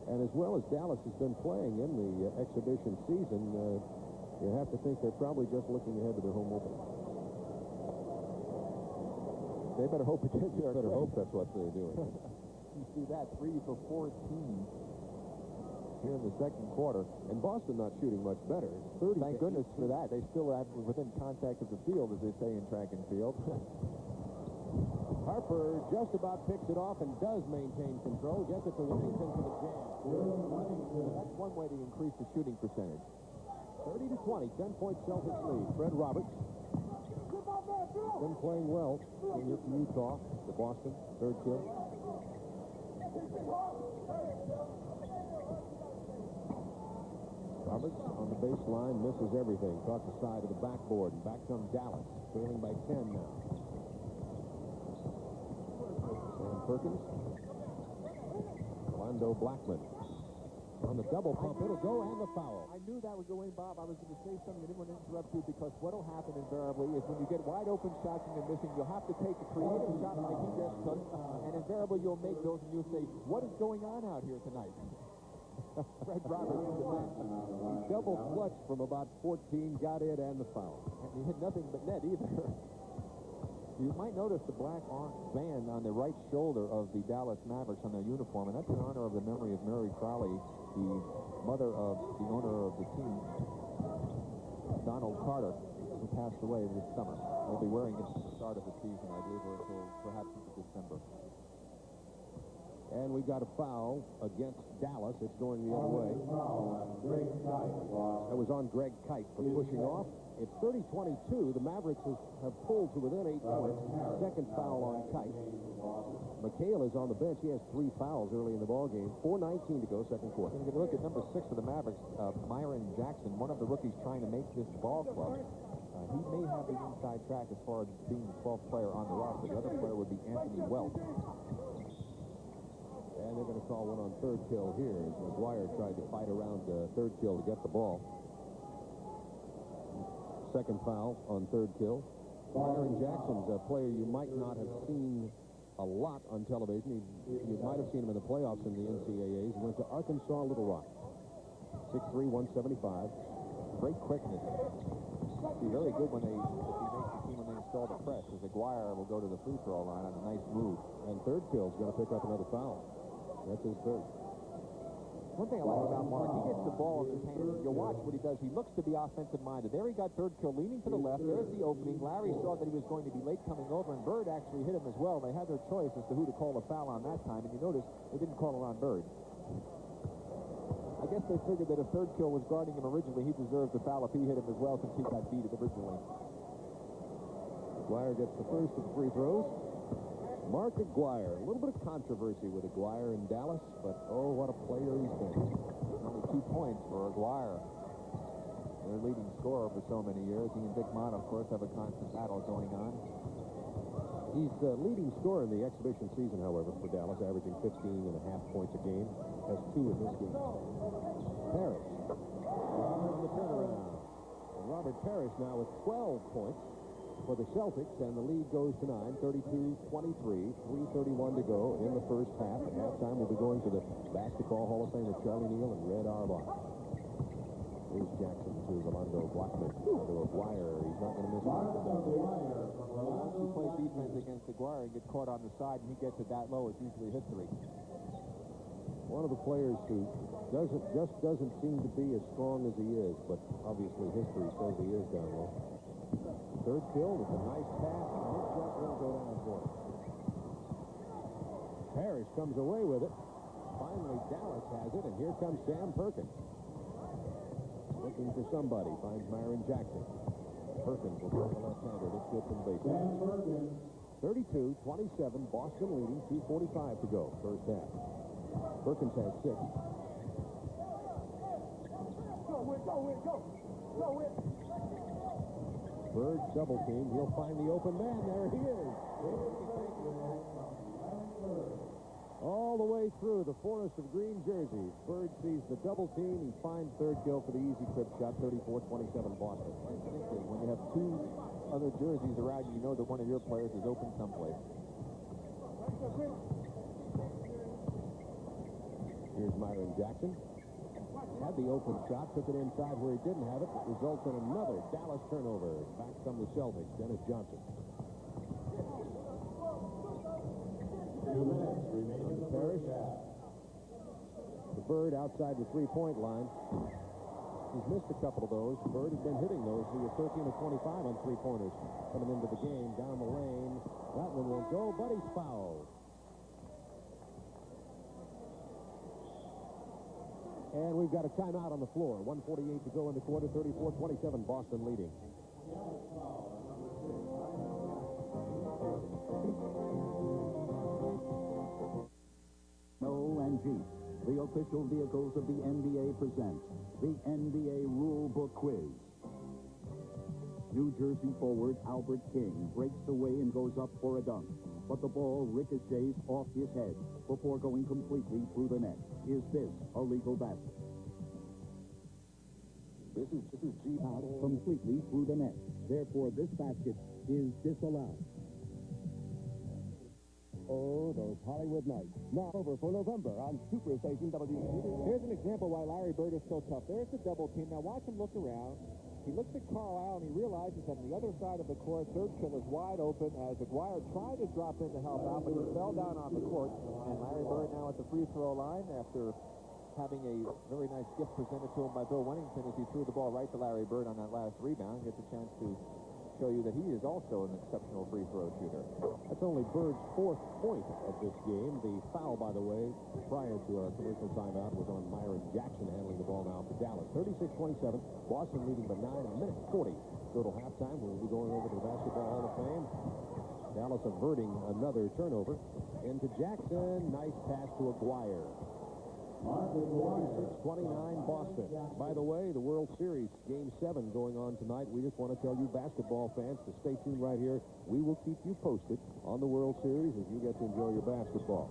And as well as Dallas has been playing in the exhibition season, you have to think they're probably just looking ahead to their home opener. They better hope it gets there. Better hope that's what they're doing. You see that, 3 for 14 here in the second quarter. And Boston not shooting much better. Thank goodness for that. They still have within contact of the field, as they say in track and field. Harper just about picks it off and does maintain control. Gets it to Whittington for the jam. That's one way to increase the shooting percentage. 30-20, 10-point Celtics lead. Fred Roberts been playing well from Utah to Boston. Third kill. Roberts on the baseline misses everything. Caught the side of the backboard. And back comes Dallas, trailing by 10 now. Sam Perkins. Orlando Blackman. On the double pump, it'll go, and the foul. I knew that would go in, Bob. I was going to say something. I didn't want to interrupt you, because what will happen invariably is when you get wide open shots and you're missing, you'll have to take a creative shot like he just took, and invariably you'll make those, and you'll say, what is going on out here tonight? Fred Roberts in the bench. He double clutched from about 14, got it, and the foul. And he hit nothing but net either. You might notice the black band on the right shoulder of the Dallas Mavericks on their uniform, and that's in honor of the memory of Mary Crowley, the mother of the owner of the team, Donald Carter, who passed away this summer. They'll be wearing it at the start of the season, I believe, or until perhaps into December. And we got a foul against Dallas. It's going the other way. That was on Greg Kite for pushing off. It's 30-22. The Mavericks have pulled to within 8 points. Second foul on Kite. McHale is on the bench. He has 3 fouls early in the ballgame. 4:19 to go, second quarter. When you look at number 6 for the Mavericks, Myron Jackson, one of the rookies trying to make this ball club. He may have the inside track as far as being the 12th player on the roster. The other player would be Anthony Welch. And they're going to call one on third kill here as McGuire tried to fight around third kill to get the ball. Second foul on third kill. Myron Jackson's a player you might not have seen a lot on television. You might have seen him in the playoffs in the NCAAs. He went to Arkansas Little Rock. 6'3", 175. Great quickness. Be very good when they, if he makes the team when they install the press, as Aguirre will go to the free throw line on a nice move. And third kill is going to pick up another foul. That's his third. One thing I like about Mark, he gets the ball in his hands. You'll watch what he does. He looks to be offensive-minded. There he got third kill leaning to the left. There's the opening. Larry saw that he was going to be late coming over, and Bird actually hit him as well. They had their choice as to who to call the foul on that time, and you notice they didn't call it on Bird. I guess they figured that if third kill was guarding him originally, he deserved the foul if he hit him as well, since he got beat originally. Aguirre gets the first of the free throws. Mark Aguirre. A little bit of controversy with Aguirre in Dallas, but oh, what a player he's been. Only 2 points for Aguirre. Their leading scorer for so many years. He and Dick Mott, of course, have a constant battle going on. He's the leading scorer in the exhibition season, however, for Dallas, averaging 15.5 points a game. Has 2 in this game. Parrish on the turnaround. And Robert Parrish now with 12 points for the Celtics, and the lead goes to 9, 32-23, 3:31 to go in the first half. At halftime, we'll be going to the Basketball Hall of Famer Charlie Neal and Red Auerbach. Here's Jackson to Rolando Blackman. To Aguirre. He's not going to miss one. Once you play defense against Aguirre and get caught on the side and he gets it that low, it's usually history. One of the players who doesn't seem to be as strong as he is, but obviously history says he is down low. Third kill with a nice pass, and his shot will go down for him. Parrish comes away with it. Finally, Dallas has it, and here comes Sam Perkins. Looking for somebody, finds Myron Jackson. Perkins will throw the left-hander. That's good from baseline. 32-27, Boston leading, 2:45 to go, first half. Perkins has 6. Bird double team. He'll find the open man. There he is. All the way through the forest of green jerseys. Bird sees the double team. He finds third kill for the easy trip shot. 34-27 Boston. When you have 2 other jerseys around you, you know that one of your players is open someplace. Here's Myron Jackson. Had the open shot, took it inside where he didn't have it. It results in another Dallas turnover. Back from the Celtics, Dennis Johnson. 2 minutes remaining in the first half. The Bird outside the three-point line. He's missed a couple of those. Bird has been hitting those. He was 13 of 25 on three-pointers coming into the game. Down the lane. That one will go, but he's fouled. And we've got a timeout on the floor. 1:48 to go in the quarter. 34-27, Boston leading. and Jeep, the official vehicles of the NBA, present the NBA Rule Book Quiz. New Jersey forward Albert King breaks away and goes up for a dunk, but the ball ricochets off his head before going completely through the net. Is this a legal basket? This is Jeep out completely through the net. Therefore, this basket is disallowed. Oh, those Hollywood nights. Now over for November on Superstation WCB. Here's an example why Larry Bird is so tough. There's the double team. Now watch him look around. He looks at Carlisle and he realizes that on the other side of the court, third kill is wide open as Aguirre tried to drop in to help out, but he fell down on the court. And Larry Bird now at the free throw line after having a very nice gift presented to him by Bill Wennington as he threw the ball right to Larry Bird on that last rebound. Gets a chance to show you that he is also an exceptional free throw shooter. That's only Bird's fourth point of this game. The foul, by the way, prior to our commercial timeout was on Myron Jackson handling the ball now for Dallas. 36-27, Boston leading by 9, a minute 40. Total halftime. We'll be going over to the Basketball Hall of Fame. Dallas averting another turnover. Into Jackson. Nice pass to Aguirre. 26-29 Boston. By the way, the World Series Game 7 going on tonight. We just want to tell you basketball fans to stay tuned right here. We will keep you posted on the World Series as you get to enjoy your basketball.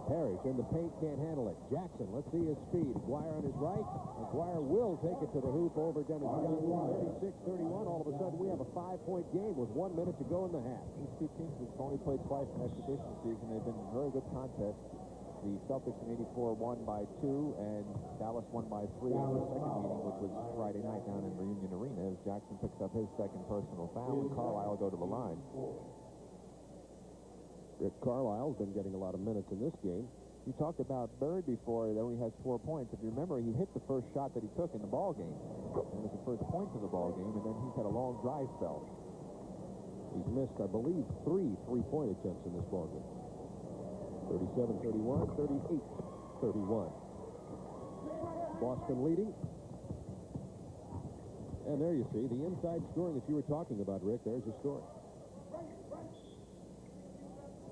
Parrish in the paint, can't handle it. Jackson, let's see his speed. Aguirre on his right. Aguirre will take it to the hoop over Dennis Johnson. 36-31. All of a sudden, we have a 5-point game with 1 minute to go in the half. These two teams have only played twice in exhibition season. They've been very good contests. The Celtics in '84 won by 2, and Dallas won by 3 in the second meeting, which was Friday night down in Reunion Arena, as Jackson picks up his second personal foul, and Carlisle go to the line. Rick Carlisle's been getting a lot of minutes in this game. You talked about Bird before. He only has 4 points. If you remember, he hit the first shot that he took in the ball game. It was the first point of the ball game, and then he's had a long drive spell. He's missed, I believe, 3 3-point attempts in this ball game. 37-31, 38-31. Boston leading. And there you see the inside scoring that you were talking about, Rick. There's your story.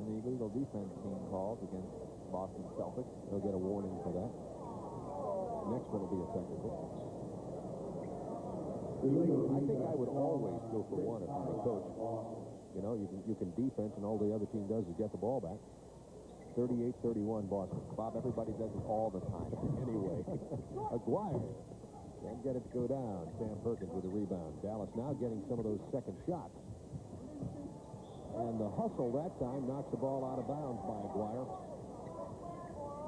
And the illegal defense being called against Boston Celtics. They'll get a warning for that. Next one will be a technical. I think I would always go for one if I'm a coach. You know, you can defense, and all the other team does is get the ball back. 38-31 Boston. Bob, everybody does it all the time. Anyway, Aguirre can't get it to go down. Sam Perkins with a rebound. Dallas now getting some of those second shots. And the hustle that time knocks the ball out of bounds by Aguirre.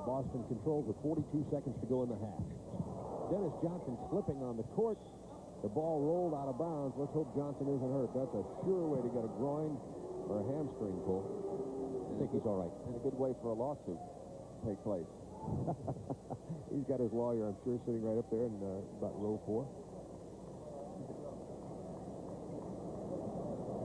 Boston controls with 42 seconds to go in the half. Dennis Johnson slipping on the court. The ball rolled out of bounds. Let's hope Johnson isn't hurt. That's a sure way to get a groin or a hamstring pull. I think he's all right. And a good way for a lawsuit to take place. He's got his lawyer, I'm sure, sitting right up there in about row 4.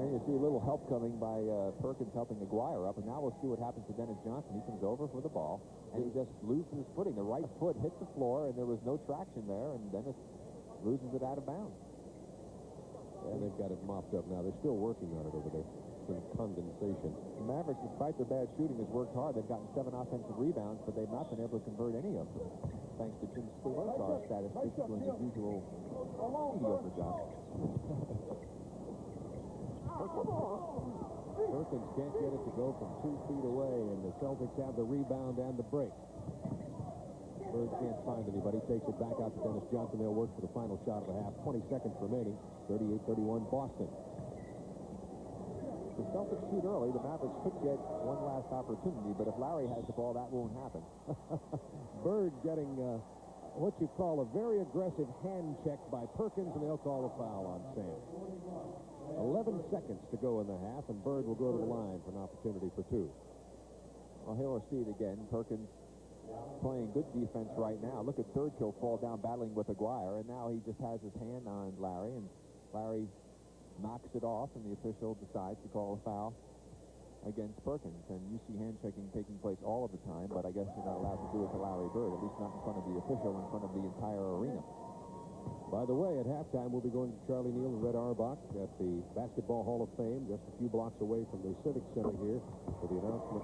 And you see a little help coming by Perkins helping Aguirre up, and now we'll see what happens to Dennis Johnson. He comes over for the ball, and he just loses his footing. The right foot hit the floor, and there was no traction there, and Dennis loses it out of bounds. Yeah, they've got it mopped up now. They're still working on it over there. Some condensation. The Mavericks, despite their bad shooting, has worked hard. They've gotten 7 offensive rebounds, but they've not been able to convert any of them, thanks to Jim Stewart's statisticians doing his usual mediocre job. Perkins can't get it to go from 2 feet away, and the Celtics have the rebound and the break. Bird can't find anybody. Takes it back out to Dennis Johnson. They'll work for the final shot of the half. 20 seconds remaining. 38-31 Boston. The Celtics shoot early. The Mavericks could get one last opportunity, but if Larry has the ball, that won't happen. Bird getting what you call a very aggressive hand check by Perkins, and they'll call a foul on Sam. 11 seconds to go in the half, and Bird will go to the line for an opportunity for 2. Well, he'll see it again. Perkins playing good defense right now. Look at Thurkill fall down battling with Aguirre, and now he just has his hand on Larry, and Larry knocks it off, and the official decides to call a foul against Perkins. And you see hand-checking taking place all of the time, but I guess you're not allowed to do it to Larry Bird, at least not in front of the official, in front of the entire arena. By the way, at halftime, we'll be going to Charlie Neal and Red Auerbach at the Basketball Hall of Fame, just a few blocks away from the Civic Center here, for the announcement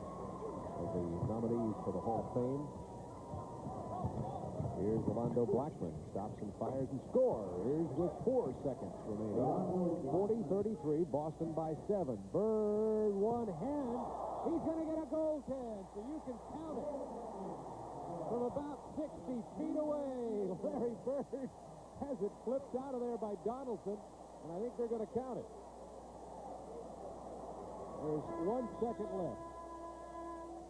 of the nominees for the Hall of Fame. Here's Rolando Blackman. Stops and fires and scores with 4 seconds remaining. 40-33, Boston by 7. Bird, one hand. He's going to get a goaltend, so you can count it. From about 60 feet away, Larry Bird has it flipped out of there by Donaldson, and I think they're going to count it. There's 1 second left.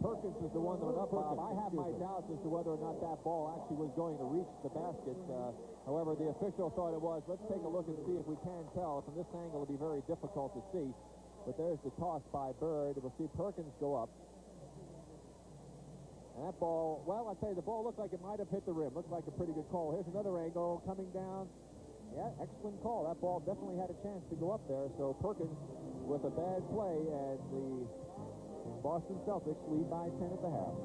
Perkins is the one that went up, Bob. I have my doubts as to whether or not that ball actually was going to reach the basket. However, the official thought it was. Let's take a look and see if we can tell. From this angle, it'll be very difficult to see. But there's the toss by Bird. We'll see Perkins go up. And that ball, well, I tell you, the ball looked like it might have hit the rim. Looks like a pretty good call. Here's another angle coming down. Yeah, excellent call. That ball definitely had a chance to go up there. So Perkins with a bad play, and the Boston Celtics lead by 10 at the half.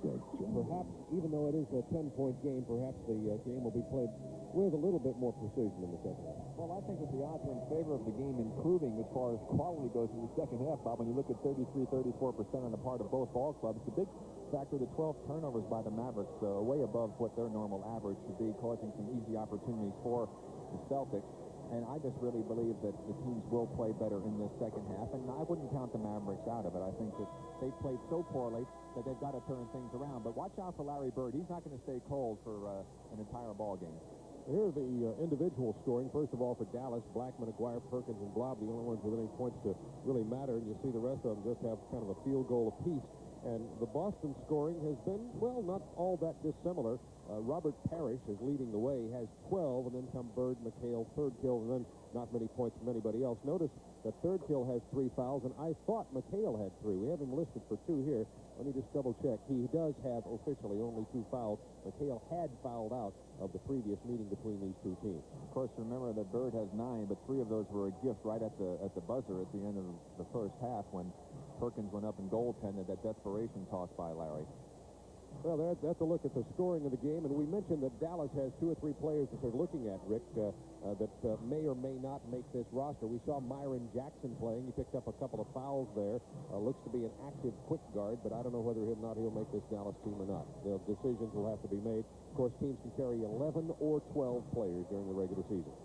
Perhaps, even though it is a 10-point game, perhaps the game will be played with a little bit more precision in the second half. Well, I think that the odds are in favor of the game improving as far as quality goes in the second half, Bob. When you look at 33-34% on the part of both ball clubs, the big factor, the 12 turnovers by the Mavericks, way above what their normal average should be, causing some easy opportunities for the Celtics. And I just really believe that the teams will play better in this second half, and I wouldn't count the Mavericks out of it. I think that they played so poorly that they've got to turn things around. But watch out for Larry Bird. He's not going to stay cold for an entire ball game. Here's the individual scoring. First of all, for Dallas, Blackman, Aguirre, Perkins, and Blob, the only ones with any points to really matter. And you see the rest of them just have kind of a field goal apiece. And the Boston scoring has been, well, not all that dissimilar. Robert Parrish is leading the way, has 12, and then come Bird, McHale, Thirdkill, and then not many points from anybody else. Notice that Thirdkill has 3 fouls, and I thought McHale had 3. We have him listed for 2 here. Let me just double-check. He does have officially only 2 fouls. McHale had fouled out of the previous meeting between these two teams. Of course, remember that Bird has 9, but 3 of those were a gift right at the buzzer at the end of the first half when Perkins went up and goaltended that desperation toss by Larry. Well, that's a look at the scoring of the game, and we mentioned that Dallas has 2 or 3 players that they're looking at, Rick, that may or may not make this roster. We saw Myron Jackson playing. He picked up a couple of fouls there. Looks to be an active quick guard, but I don't know whether he'll make this Dallas team or not. The decisions will have to be made. Of course, teams can carry 11 or 12 players during the regular season.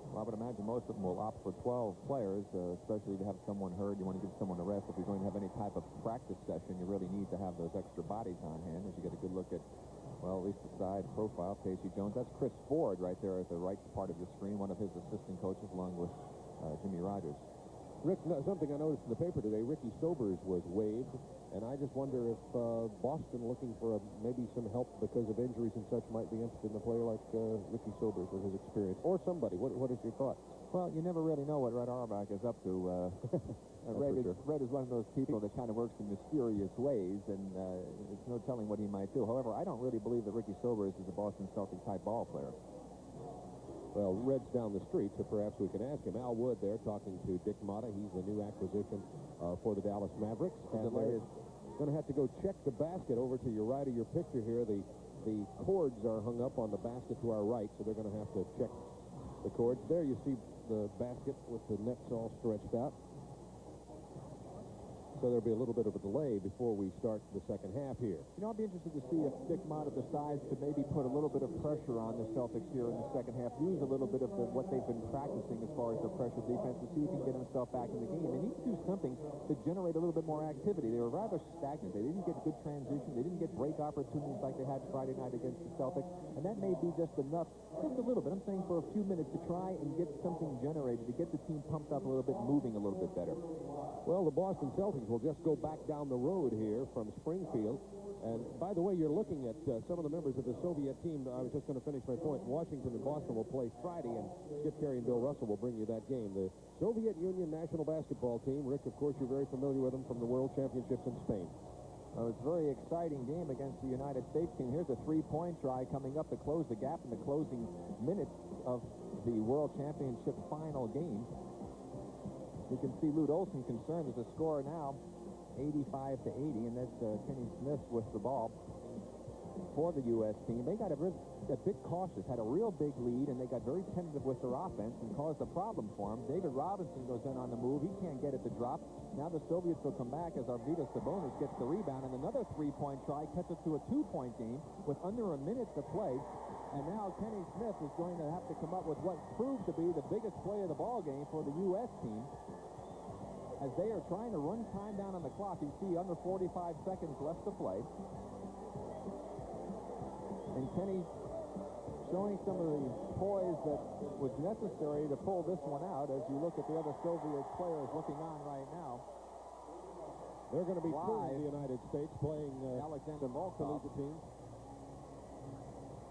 Well, I would imagine most of them will opt for 12 players, especially to have someone hurt. You want to give someone a rest. If you're going to have any type of practice session, you really need to have those extra bodies on hand as you get a good look at, well, at least the side profile, Casey Jones. That's Chris Ford right there at the right part of your screen, one of his assistant coaches, along with Jimmy Rogers. Rick, something I noticed in the paper today, Ricky Sobers was waived, and I just wonder if Boston, looking for maybe some help because of injuries and such, might be interested in a player like Ricky Sobers with his experience, or somebody. What is your thought? Well, you never really know what Red Auerbach is up to. Red is one of those people that kind of works in mysterious ways, and it's no telling what he might do. However, I don't really believe that Ricky Sobers is a Boston Celtic-type ball player. Well, Red's down the street, so perhaps we can ask him. Al Wood there talking to Dick Motta. He's the new acquisition for the Dallas Mavericks. And they're going to have to go check the basket over to your right of your picture here. The cords are hung up on the basket to our right, so they're going to have to check the cords. There you see the basket with the nets all stretched out. So there'll be a little bit of a delay before we start the second half here. You know, I'll be interested to see if Dick Motta decides to maybe put a little bit of pressure on the Celtics here in the second half, use a little bit of what they've been practicing as far as their pressure defense, to see if he can get himself back in the game. They need to do something to generate a little bit more activity. They were rather stagnant. They didn't get good transition. They didn't get break opportunities like they had Friday night against the Celtics, and that may be just enough, just a little bit, I'm saying for a few minutes, to try and get something generated, to get the team pumped up a little bit, moving a little bit better. Well, the Boston Celtics will just go back down the road here from Springfield. And by the way, you're looking at some of the members of the Soviet team. I was just going to finish my point. Washington and Boston will play Friday, and Skip Carey and Bill Russell will bring you that game. The Soviet Union national basketball team, Rick, of course, you're very familiar with them from the World Championships in Spain. Well, it's a very exciting game against the United States team. Here's a three-point try coming up to close the gap in the closing minutes of the World Championship final game. You can see Lute Olson concerned. There's a score now, 85-80, and that's Kenny Smith with the ball for the U.S. team. They got a bit cautious, had a real big lead, and they got very tentative with their offense and caused a problem for them. David Robinson goes in on the move. He can't get it to drop. Now the Soviets will come back as Arvydas Sabonis gets the rebound, and another three-point try cuts it to a two-point game with under a minute to play. And now Kenny Smith is going to have to come up with what proved to be the biggest play of the ball game for the U.S. team, as they are trying to run time down on the clock. You see under 45 seconds left to play. And Kenny showing some of the poise that was necessary to pull this one out as you look at the other Soviet players looking on right now. They're going to be two Live. in the United States playing Alexander Volkov. collegiate teams.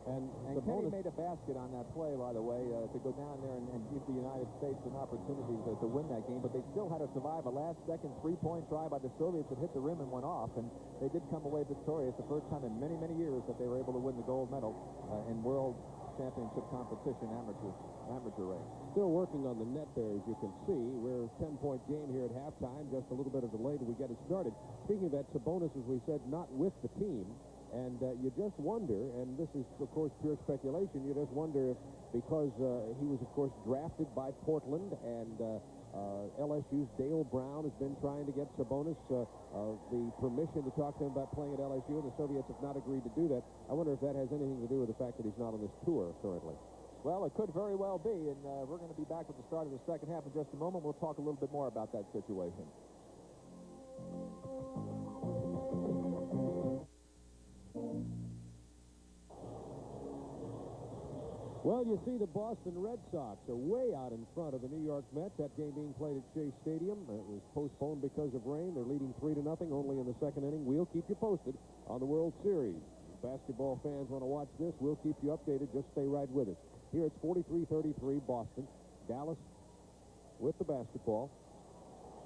And Kenny made a basket on that play, by the way, to go down there and give the United States an opportunity to win that game. But they still had to survive a last-second three-point try by the Soviets that hit the rim and went off. And they did come away victorious, the first time in many, many years that they were able to win the gold medal in World Championship competition, amateur amateur range. Still working on the net there, as you can see. We're a 10-point game here at halftime. Just a little bit of delay till we get it started. Speaking of that, Sabonis, as we said, not with the team. And you just wonder, and this is, of course, pure speculation, you just wonder if, because he was, of course, drafted by Portland, and LSU's Dale Brown has been trying to get Sabonis the permission to talk to him about playing at LSU, and the Soviets have not agreed to do that. I wonder if that has anything to do with the fact that he's not on this tour currently. Well, it could very well be, and we're going to be back with the start of the second half in just a moment. We'll talk a little bit more about that situation. Well, you see the Boston Red Sox are way out in front of the New York Mets. That game being played at Shea Stadium. It was postponed because of rain. They're leading 3-0 only in the second inning. We'll keep you posted on the World Series. Basketball fans want to watch this. We'll keep you updated. Just stay right with us. Here it's 43-33 Boston. Dallas with the basketball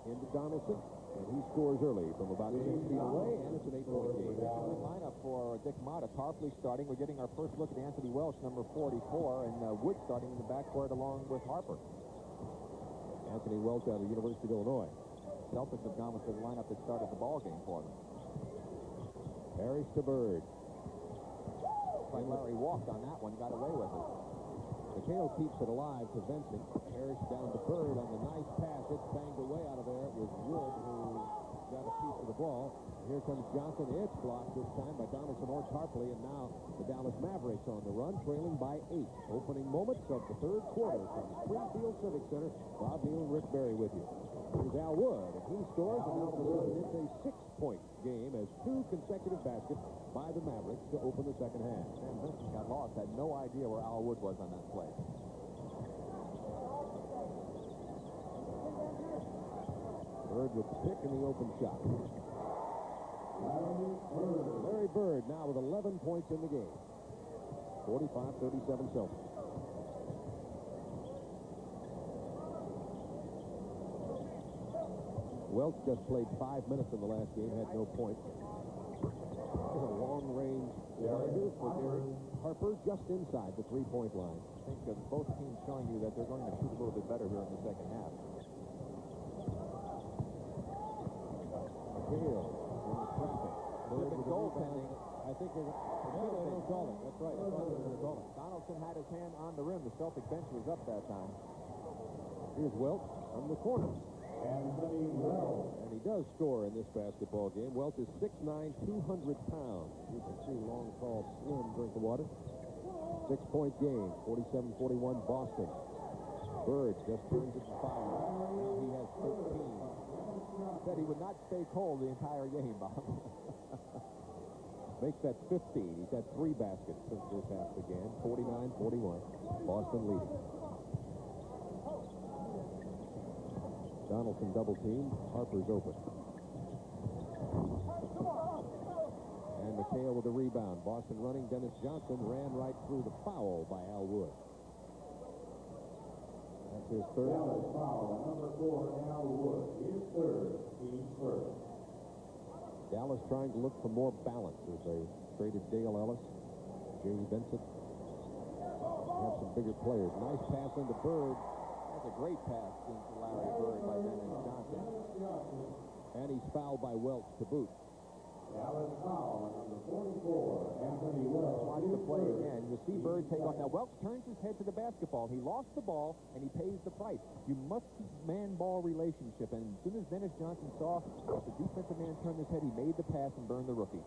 into Donaldson, and he scores early from about 6 feet away, and it's an 8-point game. Starting lineup for Dick Motta. Tarpley starting. We're getting our first look at Anthony Welsh, number 44, and Wood starting in the backcourt along with Harper. Anthony Welsh out of the University of Illinois. Celtics have gone with the lineup that started the ball game for them. Harris to Bird. Like Larry walked on that one, got away with it. McHale keeps it alive to Vincent. Harris down to Bird on the nice pass. It's banged away out of there. It was Wood who got a piece of the ball. And here comes Johnson. It's blocked this time by Donaldson or Tarpley. And now the Dallas Mavericks on the run, trailing by 8. Opening moments of the third quarter from Springfield Civic Center. Bob Neal and Rick Barry with you. Here's Al Wood, and he scores, and all of a sudden it's a 6-point game as 2 consecutive baskets by the Mavericks to open the second half. And Vincent got lost, had no idea where Al Wood was on that play. Bird with the pick and the open shot. Larry Bird now with 11 points in the game. 45-37 Celtics. Welch just played 5 minutes in the last game, had no points. There's a long-range winder for Derek Harper just inside the 3-point line. I think both teams showing you that they're going to shoot a little bit better here in the second half. Hale in the traffic. Different goaltending. I think they're going to call it. That's right. I thought they were going to call it. Donaldson had his hand on the rim. The Celtic bench was up that time. Here's Welch from the corner. Anthony Welch. And he does score in this basketball game. Welch is 6'9", 200 pounds. You can see long, tall, slim, drink the water. 6-point game, 47-41 Boston. Bird just turns it to 5. Now he has 13. Said he would not stay cold the entire game, Bob. Makes that 15. He's had 3 baskets since this half began. 49-41. Boston leading. Donaldson double team. Harper's open. And McHale with the rebound. Boston running. Dennis Johnson ran right through the foul by Al Wood. That's his third. Dallas foul, number 4, Al Wood. His third, team first. Dallas trying to look for more balance as they traded Dale Ellis, Jamie Vincent. They have some bigger players. Nice pass into Bird. That's a great pass into Larry Bird by Dennis Johnson. And he's fouled by Welch to boot. Dallas foul, number 44, Anthony Welch. Watch the play again. You see Bird take off. Now, Welch turns his head to the basketball. He lost the ball, and he pays the price. You must keep man-ball relationship. And as soon as Dennis Johnson saw that the defensive man turned his head, he made the pass and burned the rookie.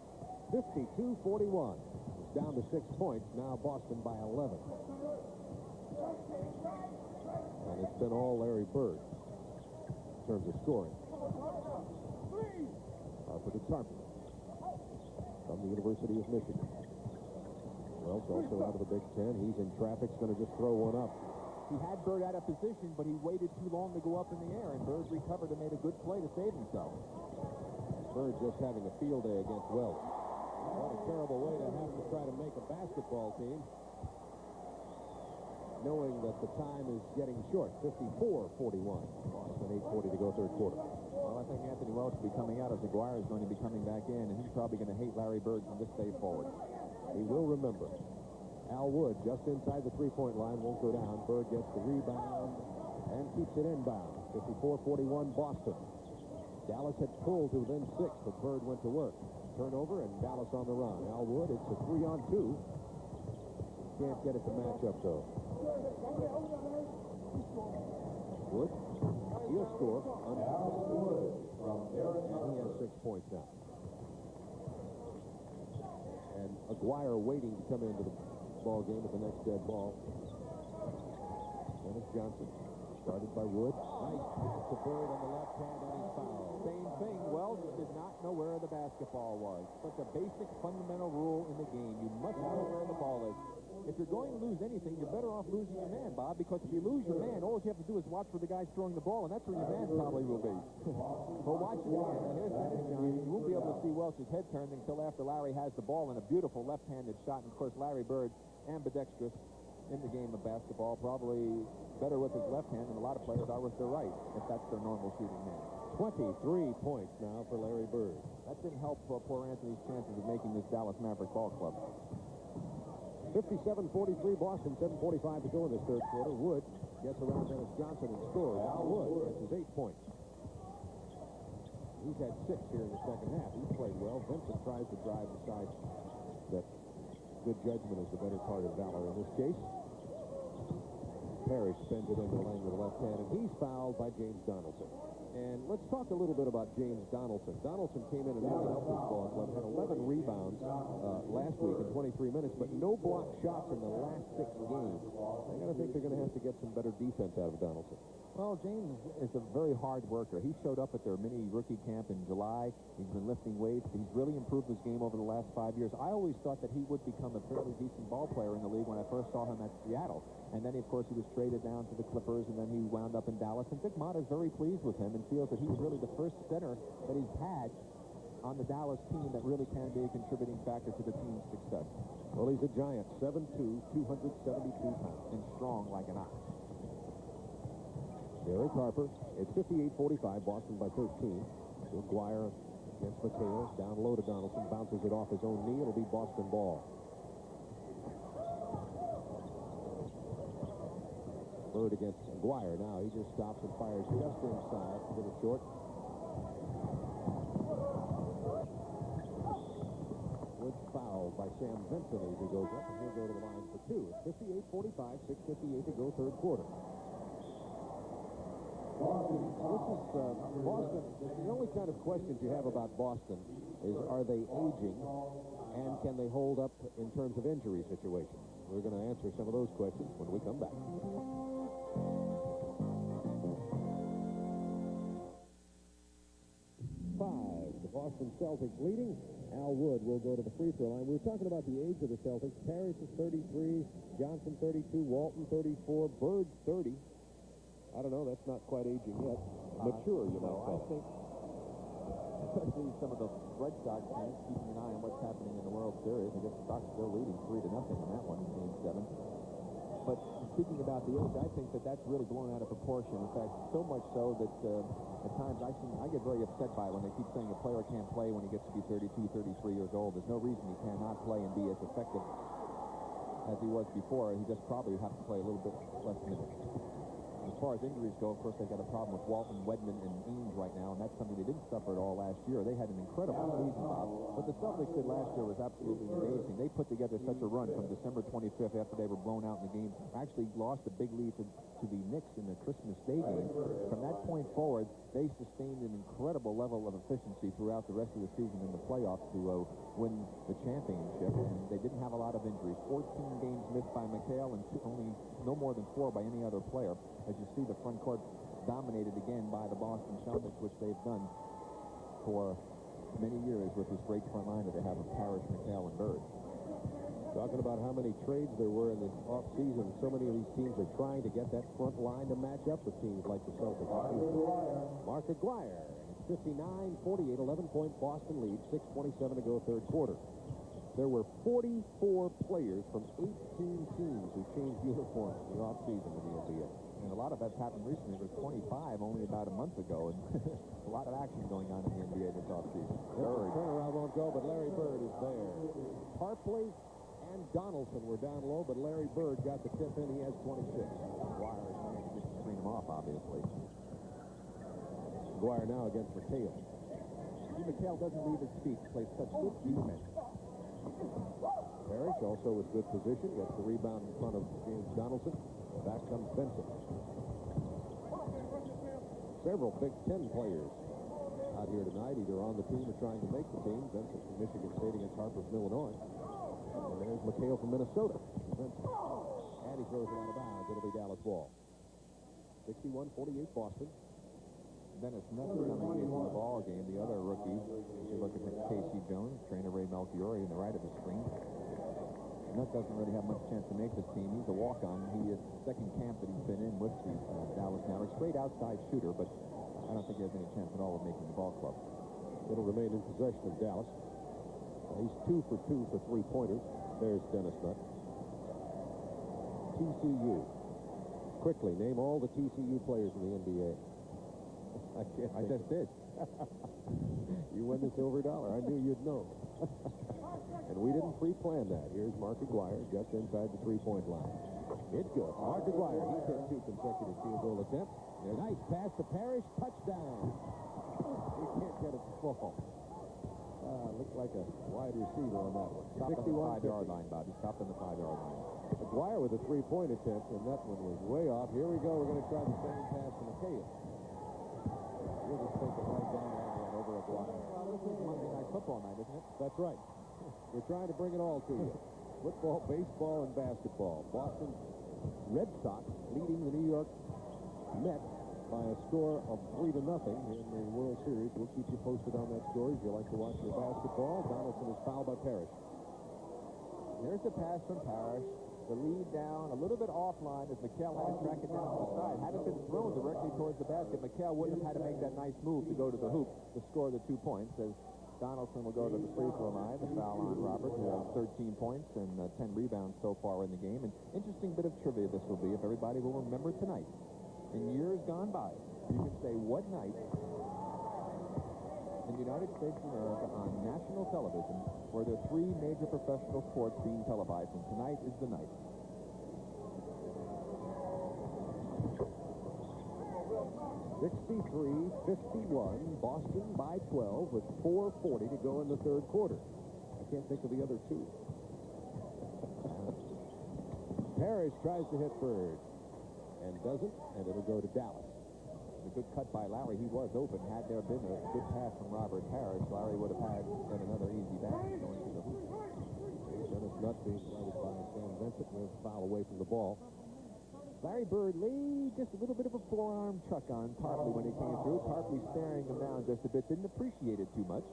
52-41. It's down to 6 points. Now Boston by 11. And it's been all Larry Bird in terms of scoring. Harper to Tarpley from the University of Michigan. Welch also out of the Big Ten. He's in traffic. He's going to just throw one up. He had Bird out of position, but he waited too long to go up in the air, and Bird recovered and made a good play to save himself. Bird just having a field day against Welch. What a terrible way to have to try to make a basketball team, knowing that the time is getting short. 54-41. Boston 8:40 to go third quarter. Well, I think Anthony Welch will be coming out as McGuire is going to be coming back in, and he's probably going to hate Larry Bird from this day forward. He will remember. Al Wood just inside the three-point line, won't go down. Bird gets the rebound and keeps it inbound. 54-41 Boston. Dallas had pulled to within 6, but Bird went to work. Turnover, and Dallas on the run. Al Wood, it's a 3-on-2. Can't get it to match up, though. Wood, he'll score. And he has 6 points now. And Aguirre waiting to come into the ball game at the next dead ball. Dennis Johnson. Started by Wood. Nice pass to Bird on the left hand, and he's fouled. Same thing. Wells did not know where the basketball was. But the basic fundamental rule in the game, you must know where the ball is. If you're going to lose anything, you're better off losing your man, Bob, because if you lose your man, all you have to do is watch for the guys throwing the ball, and that's where your man probably will be. But watch it again. And here's the thing, John. You won't be able to see Welch's head turned until after Larry has the ball in a beautiful left-handed shot. And, of course, Larry Bird, ambidextrous in the game of basketball, probably better with his left hand than a lot of players are with their right, if that's their normal shooting hand. 23 points now for Larry Bird. That didn't help poor Anthony's chances of making this Dallas Maverick ball club. 57-43 Boston, 7:45 to go in this third quarter. Wood gets around Dennis Johnson and scores. Al Wood gets his 8 points. He's had 6 here in the second half. He's played well. Vincent tries to drive the side. That good judgment is the better part of valor in this case. Parrish spins it into the lane with the left hand, and he's fouled by James Donaldson. And let's talk a little bit about James Donaldson. Donaldson came in and really helped this ball club. Had 11 rebounds last week in 23 minutes, but no block shots in the last 6 games. I got to think they're going to have to get some better defense out of Donaldson. Well, James is a very hard worker. He showed up at their mini rookie camp in July. He's been lifting weights. He's really improved his game over the last 5 years. I always thought that he would become a fairly decent ball player in the league when I first saw him at Seattle. And then, of course, he was traded down to the Clippers, and then he wound up in Dallas. And Dick Mott is very pleased with him and feels that he was really the first center that he's had on the Dallas team that really can be a contributing factor to the team's success. Well, he's a giant, 7'2", 272 pounds. And strong like an ox. Derek Harper. It's 58-45, Boston by 13. Aguirre against Mateo. Down low to Donaldson. Bounces it off his own knee. It'll be Boston ball. Bird against Aguirre now. He just stops and fires just inside. A little short. Wood fouled by Sam Vincent as he goes up, and he'll go to the line for 2. It's 58-45, 6:58 to go, third quarter. This is Boston. The only kind of questions you have about Boston is, are they aging, and can they hold up in terms of injury situations? We're going to answer some of those questions when we come back. The Boston Celtics leading. Al Wood will go to the free throw line. We were talking about the age of the Celtics. Parrish is 33, Johnson 32, Walton 34, Bird 30. I don't know, that's not quite aging yet. Mature, you might say. I think, especially some of the Red Sox fans keeping an eye on what's happening in the World Series. I guess the Sox still leading 3-0 in that one, Game 7. But speaking about the age, I think that that's really blown out of proportion. In fact, so much so that at times I get very upset by it when they keep saying a player can't play when he gets to be 32, 33 years old. There's no reason he cannot play and be as effective as he was before. He just probably has to play a little bit less minutes. As far as injuries go, of course, they've got a problem with Walton, Wedman, and Eames right now, and that's something they didn't suffer at all last year. They had an incredible season, Bob. What the Celtics did last year was absolutely amazing. They put together such a run from December 25th after they were blown out in the game, actually lost a big lead to the Knicks in the Christmas Day game. From that point forward, they sustained an incredible level of efficiency throughout the rest of the season in the playoffs to win the championship, and they didn't have a lot of injuries. 14 games missed by McHale and only no more than 4 by any other player. As you see, the front court dominated again by the Boston Celtics, which they've done for many years with this great front line that they have of Parrish, McHale, and Bird. Talking about how many trades there were in the offseason, so many of these teams are trying to get that front line to match up with teams like the Celtics. Mark Aguirre. It's 59-48, 11-point Boston lead, 6:27 to go, third quarter. There were 44 players from 18 teams who changed uniforms in the offseason in the NBA. And a lot of that's happened recently. There was 25 only about a month ago, and a lot of action going on in the NBA this offseason. Turnaround won't go, but Larry Bird is there. Tarpley and Donaldson were down low, but Larry Bird got the tip in. He has 26. McGuire is managed to screen him off, obviously. McGuire now against McHale. McHale doesn't leave his feet, plays such good defense. Parrish also with good position, gets the rebound in front of James Donaldson. Back comes Benson. Several Big Ten players out here tonight, either on the team or trying to make the team. Benson from Michigan State against Harper from Illinois. And there's McHale from Minnesota. Benson. And he throws it out of bounds. It'll be Dallas ball. 61-48 Boston. Dennis Nutt coming into the ball game. The other rookie, if you look at Casey Jones, trainer Ray Melchiori on the right of the screen. Nutt doesn't really have much chance to make this team. He's a walk-on. He is the second camp that he's been in with the Dallas Mavericks. Great outside shooter, but I don't think he has any chance at all of making the ball club. It'll remain in possession of Dallas. He's 2 for 2 for three-pointers. There's Dennis Nutt. TCU. Quickly, name all the TCU players in the NBA. I just did. You win the silver dollar. I knew you'd know. And we didn't pre-plan that. Here's Mark Aguirre just inside the three-point line. It's good. Mark Aguirre, he's hit 2 consecutive field goal attempts. Nice pass to Parrish. Touchdown. He can't get it to fall. Looks like a wide receiver on that one. Stopped on the 5-yard line, Bob. He stopped on the 5-yard line. Aguirre with a three-point attempt, and that one was way off. Here we go. We're going to try the same pass to McHale. We'll just take it right down and over Aguirre. Well, this is Monday Night Football night, isn't it? That's right. We're trying to bring it all to you. Football, baseball, and basketball. Boston Red Sox leading the New York Mets by a score of 3-0 in the World Series. We'll keep you posted on that score if you like to watch your basketball. Donaldson is fouled by Parrish. There's the pass from Parrish. The lead down a little bit offline as McHale had to track it down to the side. Had it been thrown directly towards the basket, McHale wouldn't have had to make that nice move to go to the hoop to score the 2 points. As Donaldson will go to the free throw line. The foul on Roberts, who has 13 points and 10 rebounds so far in the game. An interesting bit of trivia this will be, if everybody will remember tonight. In years gone by, you can say what night in the United States of America on national television were there 3 major professional sports being televised, and tonight is the night. (63-51), Boston by 12 with 4:40 to go in the third quarter. I can't think of the other two. Parrish tries to hit Bird and doesn't, and it'll go to Dallas. A good cut by Larry. He was open. Had there been a good pass from Robert Parrish, Larry would have had another easy basket going to the hoop. Dennis Nutt being guarded by Sam Vincent with a foul away from the ball. Larry Bird laid just a little bit of a forearm chuck on Tarpley when he came through. Tarpley staring him down just a bit. Didn't appreciate it too much.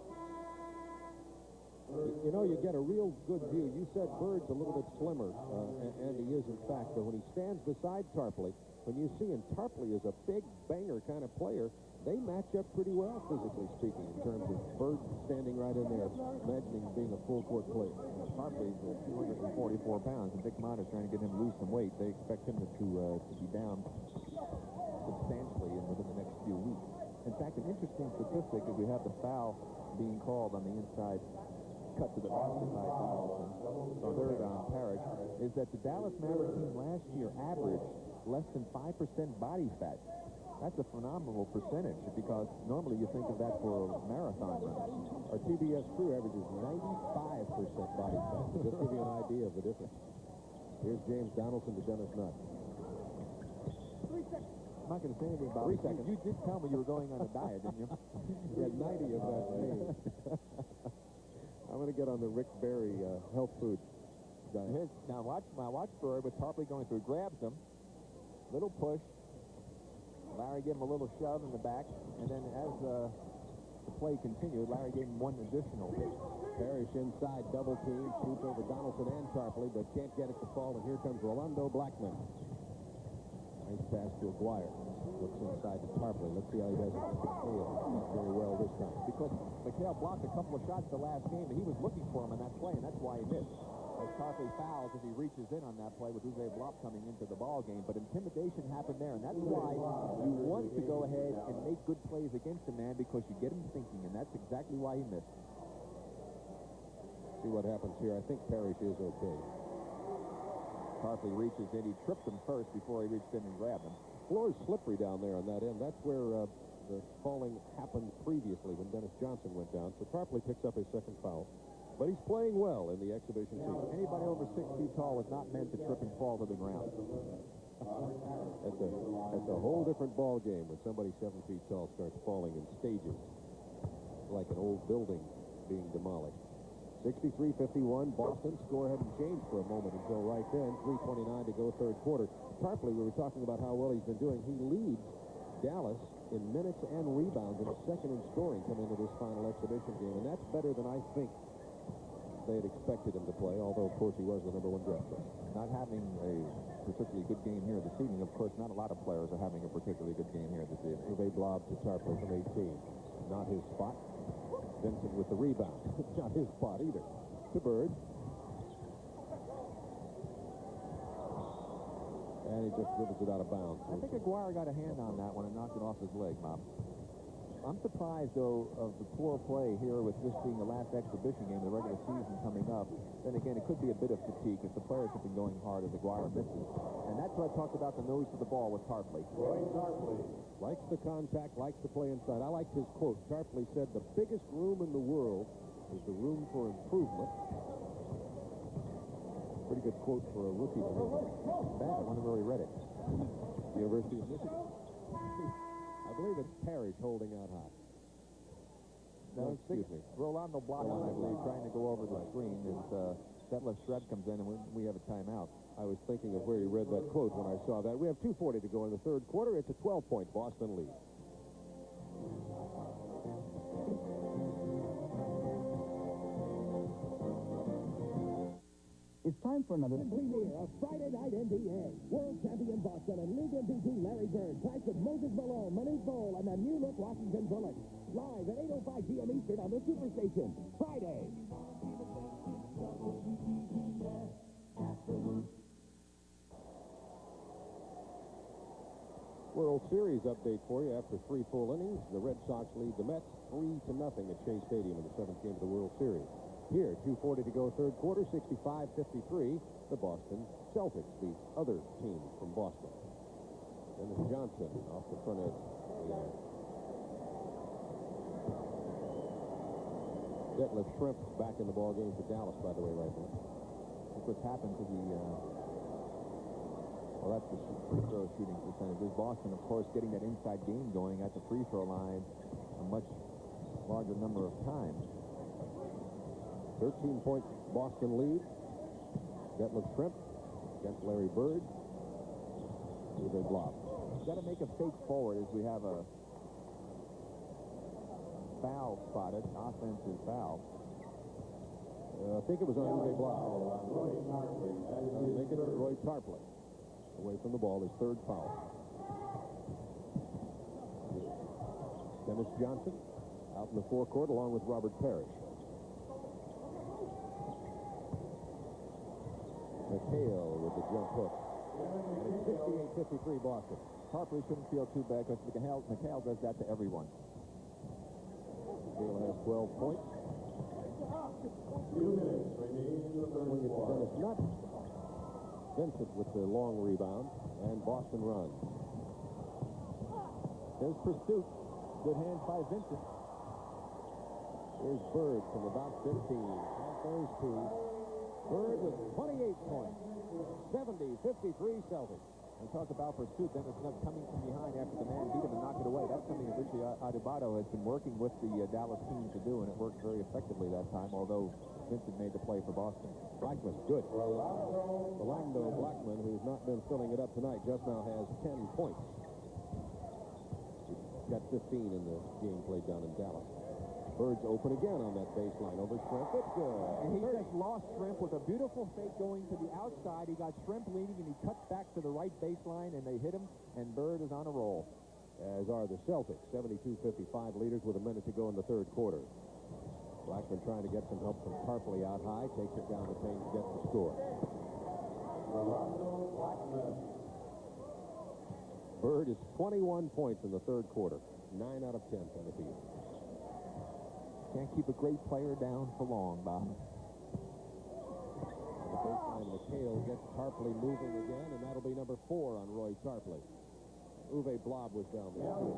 You know, you get a real good view. You said Bird's a little bit slimmer, and he is, in fact. But when he stands beside Tarpley, when you see him, Tarpley is a big banger kind of player. They match up pretty well, physically speaking, in terms of Bird standing right in there, imagining being a full-court player. Tarpley's 244 pounds, and Dick Mott is trying to get him to lose some weight. They expect him to be down substantially within the next few weeks. In fact, an interesting statistic is we have the foul being called on the inside cut to the basket by Donaldson, third on Parrish, is that the Dallas Mavericks team last year averaged less than 5% body fat. That's a phenomenal percentage, because normally you think of that for marathon runners. Our TBS crew averages 95% body fat. Just give you an idea of the difference. Here's James Donaldson to Dennis Nutt. I'm not going to say anything about 3 seconds. You did tell me you were going on a diet, didn't you? Yeah, 90 of that's me. I'm going to get on the Rick Barry health food diet. Now watch Bird with Tarpley going through. Grabs him. Little push. Larry gave him a little shove in the back, and then as the play continued, Larry gave him one additional hit. Parrish inside, double team, shoots over Donaldson and Tarpley, but can't get it to fall, and here comes Rolando Blackman. Nice pass to Aguirre. Looks inside to Tarpley. Let's see how he does it. Not very well this time. Because McHale blocked a couple of shots the last game, and he was looking for him on that play, and that's why he missed. As Tarpley fouls as he reaches in on that play with Uwe Blop coming into the ball game. But intimidation happened there, and that's why you want to go ahead and make good plays against a man, because you get him thinking, and that's exactly why he missed. See what happens here. I think Parrish is okay. Tarpley reaches in. He tripped him first before he reached in and grabbed him. Floor is slippery down there on that end. That's where the falling happened previously when Dennis Johnson went down. So Tarpley picks up his second foul. But he's playing well in the exhibition season. Anybody over 6 feet tall is not meant to trip and fall to the ground. That's a whole different ball game when somebody 7 feet tall starts falling in stages. Like an old building being demolished. 63-51. Boston score hadn't changed for a moment until right then. 3:29 to go, third quarter. Tarpley, we were talking about how well he's been doing. He leads Dallas in minutes and rebounds and second in scoring coming into this final exhibition game. And that's better than I think they had expected him to play, although, of course, he was the #1 draft pick. Not having a particularly good game here this evening. Of course, not a lot of players are having a particularly good game here this evening. They blobbed to Tarpley from 18. Not his spot. Vincent with the rebound. Not his spot either. To Bird. And he just dribbles it out of bounds. I think Aguirre got a hand on that one and knocked it off his leg, Bob. I'm surprised, though, of the poor play here with this being the last exhibition game, the regular season coming up. Then again, it could be a bit of fatigue if the players have been going hard as Aguirre misses. And that's what I talked about, the nose to the ball with Tarpley. Likes the contact, likes to play inside. I liked his quote. Tarpley said, "The biggest room in the world is the room for improvement." Pretty good quote for a rookie. Bad. I wonder where he read it. University of Michigan. I believe it's Parrish holding out high. No, excuse me. Rolando Blackman, I believe, trying to go over the screen as Detlef Schrempf comes in and we have a timeout. I was thinking of where he read that quote when I saw that. We have 2:40 to go in the third quarter. It's a 12-point Boston lead. It's time for another premiere of Friday Night NBA. World champion Boston and League MVP Larry Bird fights with Moses Malone, Manute Bol, and the new-look Washington Bullets. Live at 8:05 p.m. Eastern on the Superstation. Friday. World Series update for you after 3 full innings. The Red Sox lead the Mets 3-0 at Shea Stadium in the 7th game of the World Series. Here, 2:40 to go, third quarter, 65-53. The Boston Celtics, the other team from Boston. Dennis Johnson off the front edge. Detlef Schrempf back in the ball game for Dallas, by the way, right now. Look what's happened to the, well, that's the free throw shooting percentages. Boston, of course, getting that inside game going at the free throw line a much larger number of times. 13-point Boston lead. Detlef Schrempf against Larry Bird with a block. Got to make a fake forward as we have a foul spotted, offensive foul. I think it was on Uwe Block. Make it Roy Tarpley. Away from the ball, his third foul. Dennis Johnson out in the forecourt along with Robert Parrish. McHale with the jump hook. And it's 58-53 Boston. Tarpley shouldn't feel too bad because McHale does that to everyone. McHale has 12 points. 2 minutes remaining in the third quarter. Dennis Nutt. Vincent with the long rebound, and Boston runs. There's pursuit. Good hands by Vincent. Here's Bird from about 15. And those two. Bird with 28 points. 70-53 Celtics. And talk about pursuit. Dennis Nutt coming from behind after the man beat him and knocked it away. That's something that Richie Adubato has been working with the Dallas team to do, and it worked very effectively that time, although Vincent made the play for Boston. Blackman, good. Rolando Blackman, who's not been filling it up tonight, just now has 10 points. He's got 15 in the game played down in Dallas. Bird's open again on that baseline over Schrempf. It's good. And he just lost Schrempf with a beautiful fake going to the outside. He got Schrempf leading, and he cuts back to the right baseline, and they hit him, and Bird is on a roll. As are the Celtics, 72-55 leaders with a minute to go in the third quarter. Blackman trying to get some help from Tarpley out high, takes it down the paint and gets the score. Bird is 21 points in the third quarter, 9 out of 10 from the field. Can't keep a great player down for long, Bob. Baseline McHale gets Tarpley moving again, and that'll be number 4 on Roy Tarpley. Uwe Blob was down there, too.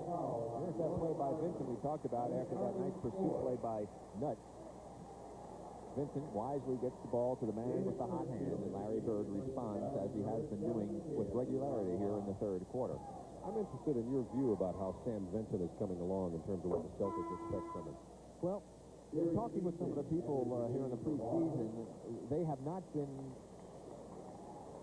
Here's that play by Vincent we talked about after that nice pursuit play by Nutt. Vincent wisely gets the ball to the man with the hot hand, and Larry Bird responds as he has been doing with regularity here in the third quarter. I'm interested in your view about how Sam Vincent is coming along in terms of what the Celtics expect from him. Well, talking with some of the people here in the preseason, they have not been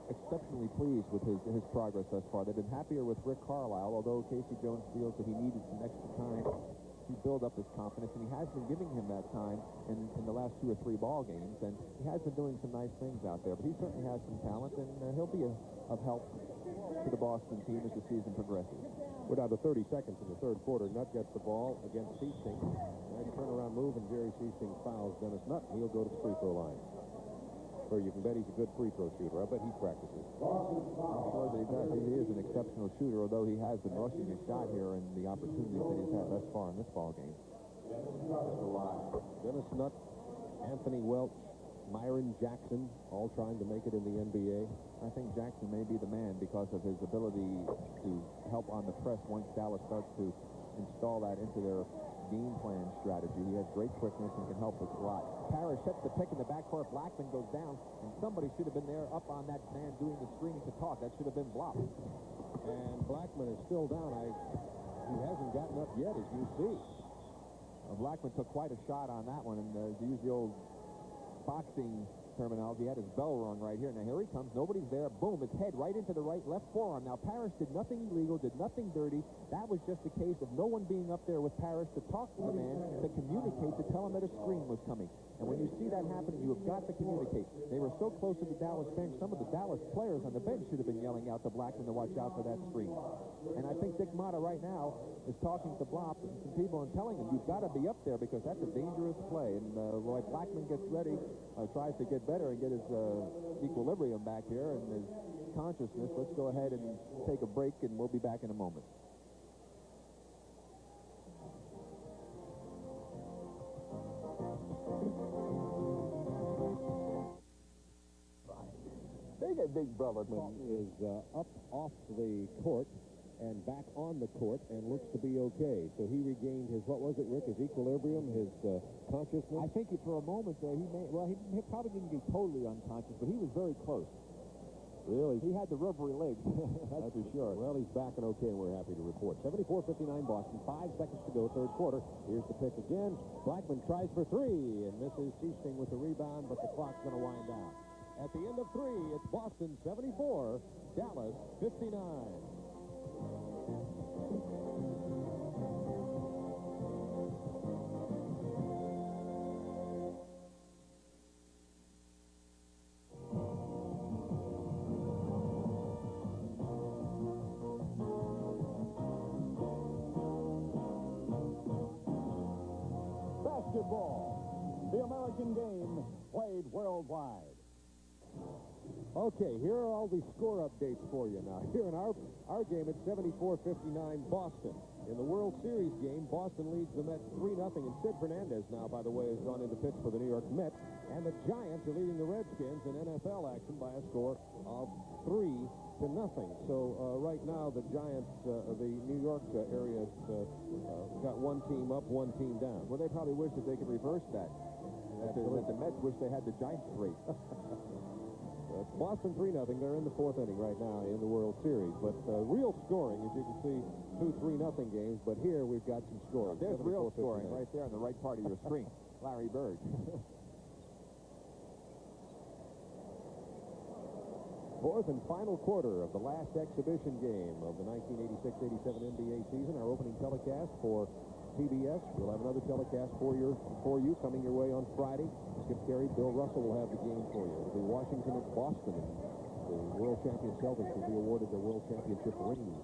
exceptionally pleased with his progress thus far. They've been happier with Rick Carlisle, although Casey Jones feels that he needed some extra time to build up his confidence, and he has been giving him that time in the last 2 or 3 ball games, and he has been doing some nice things out there. But he certainly has some talent, and he'll be of help to the Boston team as the season progresses. We're down to 30 seconds in the third quarter. Nutt gets the ball against Seasting. Nice turnaround move, and Jerry Seasting fouls Dennis Nutt. He'll go to the free throw line. Or you can bet he's a good free throw shooter. I bet he practices. I'm sure that he does. He is an exceptional shooter, although he has been rushing his shot here in the opportunities that he's had thus far in this ball game. Dennis Nutt, Anthony Welch, Myron Jackson, all trying to make it in the NBA. I think Jackson may be the man because of his ability to help on the press once Dallas starts to install that into their game plan strategy. He has great quickness and can help us a lot. Parrish sets the pick in the backcourt. Blackman goes down, and somebody should have been there up on that man doing the screening to talk. That should have been blocked. And Blackman is still down. He hasn't gotten up yet, as you see. Blackman took quite a shot on that one, and to use the old boxing terminology, he had his bell rung right here. Now, here he comes. Nobody's there. Boom, his head right into the left forearm. Now, Parrish did nothing illegal, did nothing dirty. That was just a case of no one being up there with Parrish to talk to the man, to communicate, to tell him that a screen was coming. And when you see that happen, you have got to communicate. They were so close to the Dallas bench, some of the Dallas players on the bench should have been yelling out to Blackman to watch out for that screen. And I think Dick Motta right now is talking to Blop and some people and telling him, you've got to be up there because that's a dangerous play. And Roy Blackman gets ready, tries to get better and get his equilibrium back here and his consciousness. Let's go ahead and take a break, and we'll be back in a moment. Big brother is up off the court and back on the court and looks to be okay. So he regained his, what was it, Rick, his equilibrium, his consciousness? I think for a moment he probably didn't get totally unconscious, but he was very close. Really? He had the rubbery legs, that's for sure. Well, he's back and okay, and we're happy to report. 74-59 Boston, 5 seconds to go, third quarter. Here's the pick again. Blackman tries for 3 and misses. Seasting with the rebound, but the clock's going to wind down. At the end of 3, it's Boston 74, Dallas 59. Basketball, the American game played worldwide. Okay, here are all the score updates for you now. Here in our game, it's 74-59 Boston. In the World Series game, Boston leads the Mets 3-0, and Sid Fernandez now, by the way, has gone into pitch for the New York Mets. And the Giants are leading the Redskins in NFL action by a score of 3-0. So right now, the Giants, the New York area, got one team up, one team down. Well, they probably wish that they could reverse that. That the Mets wish they had the Giants 3. Boston 3-0. They're in the 4th inning right now in the World Series. But real scoring, as you can see, 2 3-0 games. But here we've got some scoring. There's real scoring right there on the right part of your screen. Larry Bird. Fourth and final quarter of the last exhibition game of the 1986-87 NBA season. Our opening telecast for PBS. We'll have another telecast for you coming your way on Friday. Skip Carey, Bill Russell will have the game for you. It'll be Washington at Boston. The world champion Celtics will be awarded the world championship rings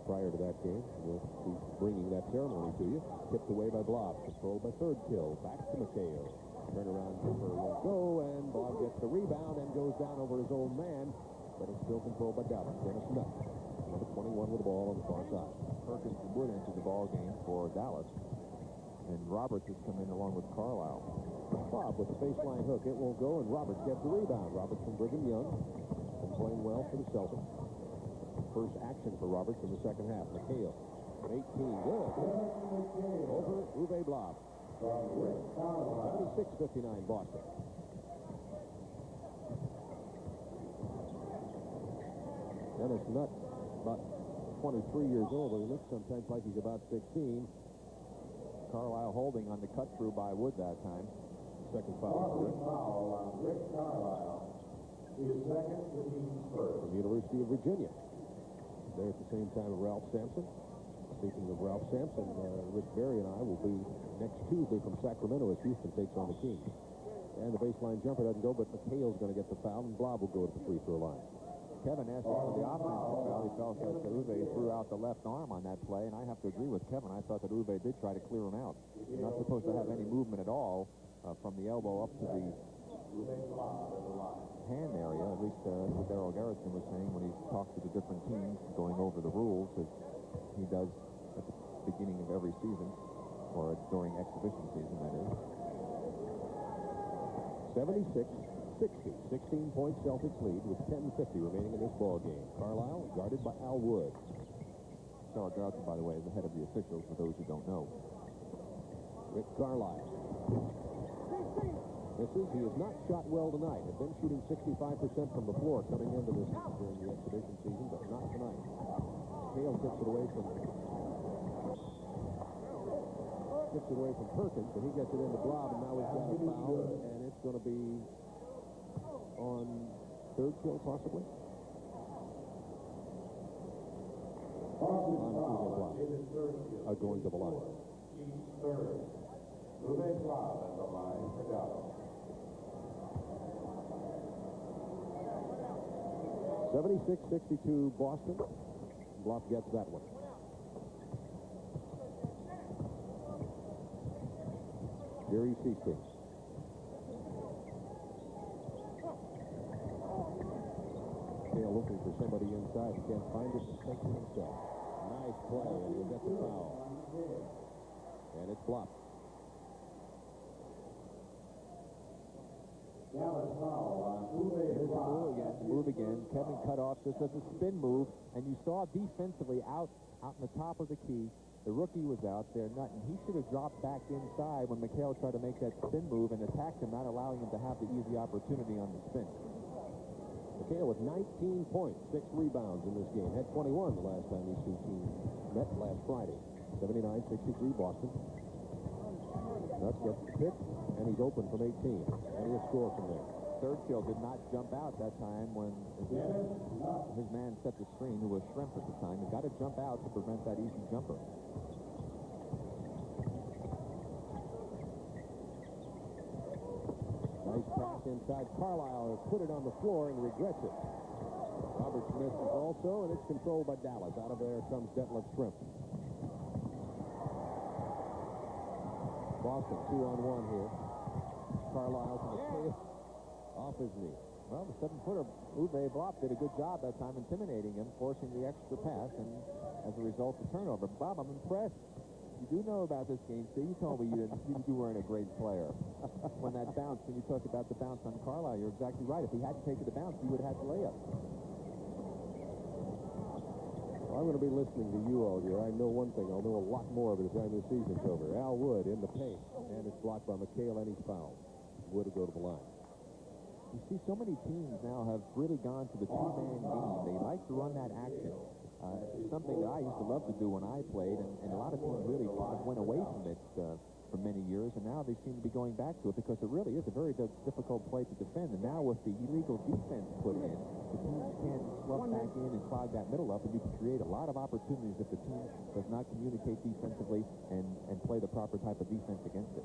prior to that game. We'll be bringing that ceremony to you. Tipped away by Blob. Controlled by Third Kill. Back to McHale. Turnaround jumper will go, and Blob gets the rebound and goes down over his own man. But it's still controlled by Dallas. Dennis Nutt. Number 21 with the ball on the far side. Perkins Wood entered the ball game for Dallas. And Roberts has come in along with Carlisle. Bob with the baseline hook. It won't go, and Roberts gets the rebound. Roberts from Brigham Young. Been playing well for the Celtics. First action for Roberts in the second half. McHale, 18, good. Over Uwe Blab. 76-59 Boston. Dennis Nutt, about 23 years old, but he looks sometimes like he's about 16. Carlisle holding on the cut-through by Wood that time. Second foul. Rick Carlisle is second, the team's first. From the University of Virginia. There at the same time of Ralph Sampson. Speaking of Ralph Sampson, Rick Berry and I will be next Tuesday from Sacramento as Houston takes on the Kings. And the baseline jumper doesn't go, but McHale's going to get the foul, and Blob will go to the free throw line. Kevin asked for the offensive foul. He felt that Uwe threw out the left arm on that play, and I have to agree with Kevin. I thought that Uwe did try to clear him out. You're not supposed to have any movement at all from the elbow up to the hand area. At least that's what Darryl Garrison was saying when he talked to the different teams, going over the rules, as he does at the beginning of every season, or during exhibition season, that is. 76-60, 16-point Celtics lead with 10:50 remaining in this ball game. Carlisle guarded by Al Wood. Darryl Garrison, by the way, is the head of the officials, for those who don't know. Rick Carlisle. Misses. He has not shot well tonight. Had been shooting 65% from the floor coming into this during the exhibition season, but not tonight. Hale tips it away from Perkins, but he gets it into Blob, and now he's got a foul, and it's going to be on third kill, possibly. Going to the line. 76-62 Boston. Bluff gets that one. Jerry Seastrings. Hale looking for somebody inside. He can't find it. Takes it himself. Nice play, and he'll get the foul. And it's blocked. Move again. Kevin cut off just as a spin move, and you saw defensively out in the top of the key. The rookie was out there, and he should have dropped back inside when McHale tried to make that spin move and attacked him, not allowing him to have the easy opportunity on the spin. McHale with 19 points, 6 rebounds in this game. Had 21 the last time these two teams met last Friday. 79-63 Boston. Nutt gets the pick, and he's open from 18. And he'll score from there. Third kill did not jump out that time when his man set the screen, who was Shrimp at the time. He got to jump out to prevent that easy jumper. Nice pass inside. Carlisle has put it on the floor and regrets it. Robert Smith is also, and it's controlled by Dallas. Out of there comes Detlef Shrimp. Boston 2-on-1 here. Carlisle to the tail. Off his knee. Well, the 7-footer, Uwe Blab, did a good job that time intimidating him, forcing the extra pass, and as a result, the turnover. Bob, I'm impressed. You do know about this game, Steve. You told me you weren't a great player. When that bounce, when you talked about the bounce on Carlisle, you're exactly right. If he hadn't taken the bounce, he would have had the layup. Well, I'm going to be listening to you all year. I know one thing. I'll know a lot more by the time the season's over. Al Wood in the paint, and it's blocked by McHale, and he's fouled. Wood will go to the line. You see, so many teams now have really gone to the two-man game. They like to run that action. It's something that I used to love to do when I played, and a lot of teams really went away from it for many years, and now they seem to be going back to it because it really is a very difficult play to defend. And now with the illegal defense put in, the team can slough back in and clog that middle up, and you can create a lot of opportunities if the team does not communicate defensively and play the proper type of defense against it.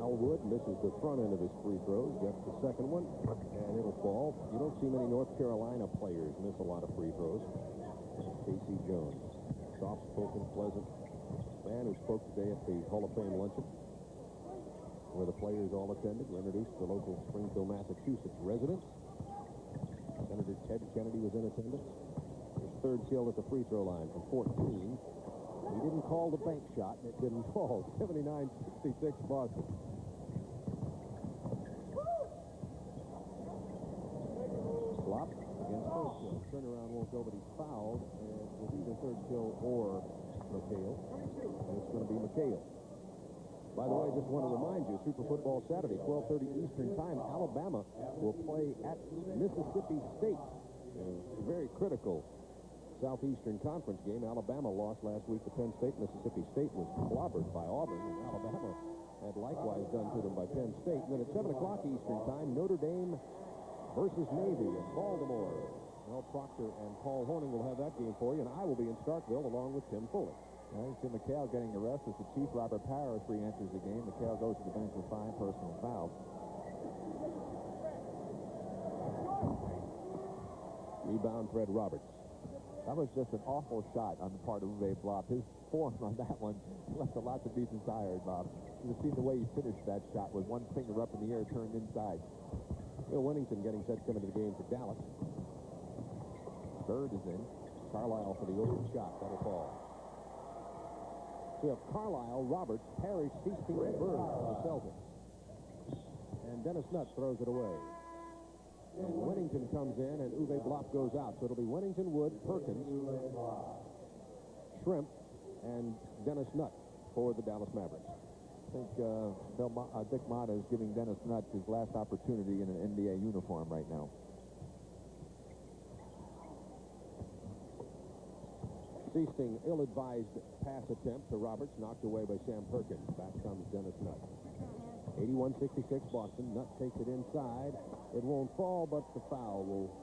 Al Wood misses the front end of his free throws, gets the second one, and it'll fall. You don't see many North Carolina players miss a lot of free throws. Casey Jones, soft-spoken, pleasant man who spoke today at the Hall of Fame luncheon, where the players all attended, were introduced to the local Springfield, Massachusetts residents. Senator Ted Kennedy was in attendance. His third kill at the free throw line from 14. He didn't call the bank shot, and it didn't fall. 79-66 Boston. Flop against third kill. Turnaround won't go, but he's fouled, and it will be the third kill or McHale. And it's going to be McHale. By the way, I just want to remind you, Super Football Saturday, 12:30 Eastern Time, Alabama will play at Mississippi State. A very critical Southeastern Conference game. Alabama lost last week to Penn State. Mississippi State was clobbered by Auburn, and Alabama had likewise done to them by Penn State. And then at 7 o'clock Eastern Time, Notre Dame versus Navy in Baltimore. Mel Proctor and Paul Horning will have that game for you, and I will be in Starkville along with Tim Foley. I see McHale getting the rest as the chief. Robert Parrish re-enters the game. McHale goes to the bench with 5 personal fouls. Rebound, Fred Roberts. That was just an awful shot on the part of Uwe Blop. His form on that one left a lot to be desired, Bob. You see the way he finished that shot with one finger up in the air, turned inside. Bill Wennington getting set to come into the game for Dallas. Bird is in. Carlisle for the open shot. That'll fall. We have Carlisle, Roberts, Parrish, Seasting, and Bird for the Celtics. And Dennis Nutt throws it away. And Wennington comes in, and Uwe Blop goes out. So it'll be Wennington, Wood, Perkins, Shrimp, and Dennis Nutt for the Dallas Mavericks. I think Dick Motta is giving Dennis Nutt his last opportunity in an NBA uniform right now. Seasting, ill-advised pass attempt to Roberts, knocked away by Sam Perkins. Back comes Dennis Nutt. 81-66 Boston. Nutt takes it inside. It won't fall, but the foul will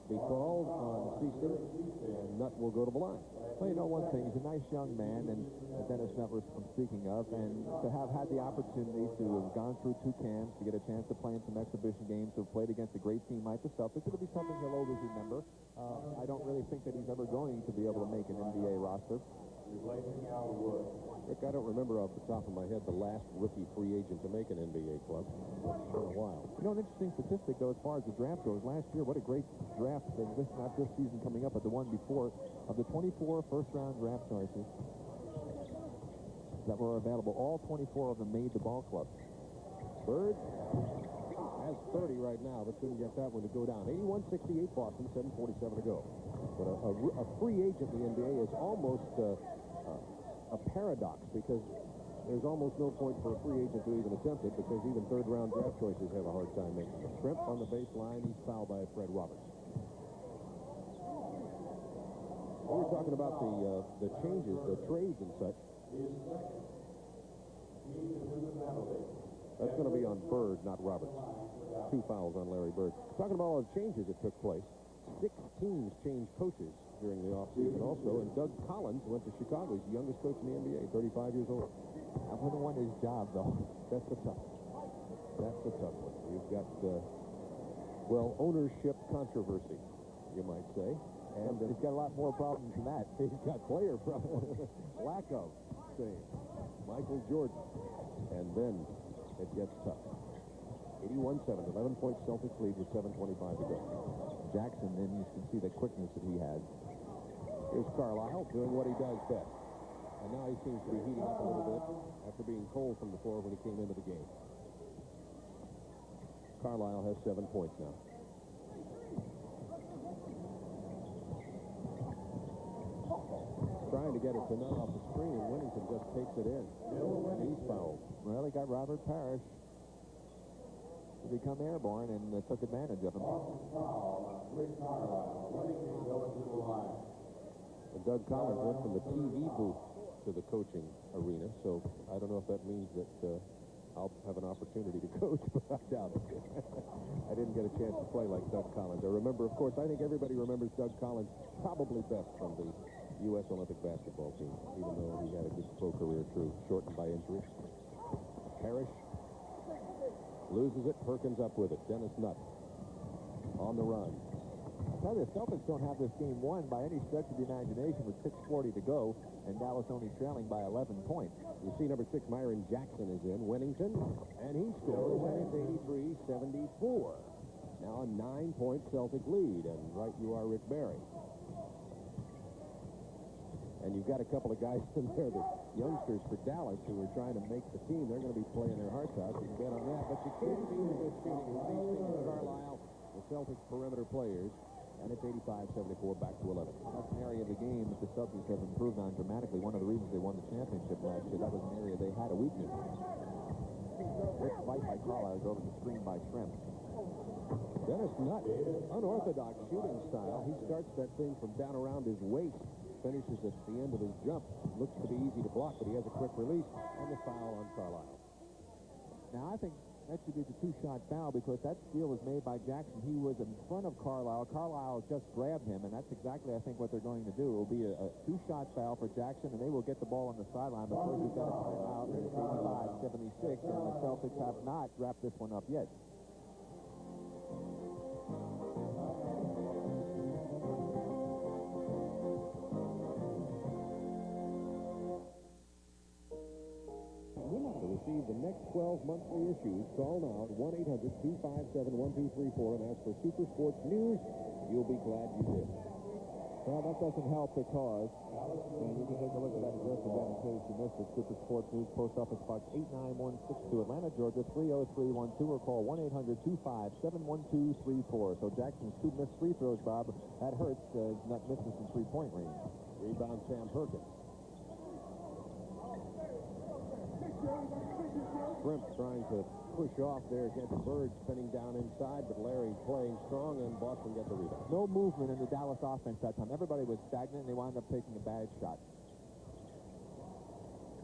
be called on Seasting, and Nutt will go to the line. Well, you know one thing, he's a nice young man, and Dennis Nutt was speaking of, and to have had the opportunity to have gone through 2 camps, to get a chance to play in some exhibition games, to have played against a great team like the Celtics, it'll be something he'll always remember. I don't really think that he's ever going to be able to make an NBA roster. Rick, I don't remember off the top of my head the last rookie free agent to make an NBA club. It's been a while. You know, an interesting statistic, though, as far as the draft goes. Last year, what a great draft, not this season coming up, but the one before. Of the 24 first-round draft choices that were available, all 24 of them made the ball club. Bird has 30 right now, but couldn't get that one to go down. 81-68 Boston, 7:47 to go. But a free agent in the NBA is almost a paradox, because there's almost no point for a free agent to even attempt it, because even third-round draft choices have a hard time making it. Shrimp on the baseline. He's fouled by Fred Roberts. We were talking about the changes, the trades and such. That's going to be on Bird, not Roberts. 2 fouls on Larry Bird. Talking about all the changes that took place. 6 teams changed coaches during the offseason also, and Doug Collins went to Chicago. He's the youngest coach in the NBA, 35 years old. I wouldn't want his job, though. That's the tough one. That's the tough one. You've got, well, ownership controversy, you might say. And he's got a lot more problems than that. He's got player problems. Lack of, say, Michael Jordan. And then it gets tough. 81-7, 11-point Celtics lead with 7:25 to go. Jackson, then you can see the quickness that he has. Here's Carlisle doing what he does best. And now he seems to be heating up a little bit after being cold from the floor when he came into the game. Carlisle has 7 points now. Trying to get it to Nutt off the screen, and Wennington just takes it in. He's fouled. Well, he got Robert Parrish to become airborne and took advantage of him. And Doug Collins went from the TV booth to the coaching arena, so I don't know if that means that I'll have an opportunity to coach, but I doubt it. I didn't get a chance to play like Doug Collins. I remember, of course, I think everybody remembers Doug Collins probably best from the U.S. Olympic basketball team, even though he had a good pro career through, shortened by injury. Parrish loses it. Perkins up with it. Dennis Nutt on the run. I tell you, the Celtics don't have this game won by any stretch of the imagination with 6:40 to go, and Dallas only trailing by 11 points. You see number 6, Myron Jackson, is in. Wennington, and he scores, and it's 83-74. Now a 9-point Celtic lead, and right you are, Rick Barry. And you've got a couple of guys in there, the youngsters for Dallas, who are trying to make the team. They're going to be playing their hearts out. You can bet on that. But you can't beat the good shooting. It's Easton and Carlisle, the Celtics perimeter players. And it's 85-74, back to 11. That's an area of the game that the Celtics have improved on dramatically. One of the reasons they won the championship last year, that was an area they had a weakness. This fight by Carlisle over the screen by Shrimp. Dennis Nutt, unorthodox shooting style. He starts that thing from down around his waist, finishes at the end of his jump. Looks to be easy to block, but he has a quick release, and the foul on Carlisle. Now, I think that should be the two-shot foul because that steal was made by Jackson. He was in front of Carlisle. Carlisle just grabbed him, and that's exactly, I think, what they're going to do. It will be a two-shot foul for Jackson, and they will get the ball on the sideline. But first, we've got to time out, and it's 85-76, and the Celtics have not wrapped this one up yet. To receive the next 12 monthly issues, call now at 1-800-257-1234 and ask for Super Sports News. You'll be glad you did. Well, that doesn't help because, and you can take a look at that address again in case you missed it. Super Sports News, Post Office Box 89162, Atlanta, Georgia 30312, or call 1-800-257-1234. So Jackson's two missed free throws, Bob, that hurts. Not missing some three-point range. Rebound Sam Perkins. Shrimp trying to push off there against Bird, spinning down inside, but Larry playing strong, and Boston get the rebound. No movement in the Dallas offense that time. Everybody was stagnant, and they wound up taking a bad shot.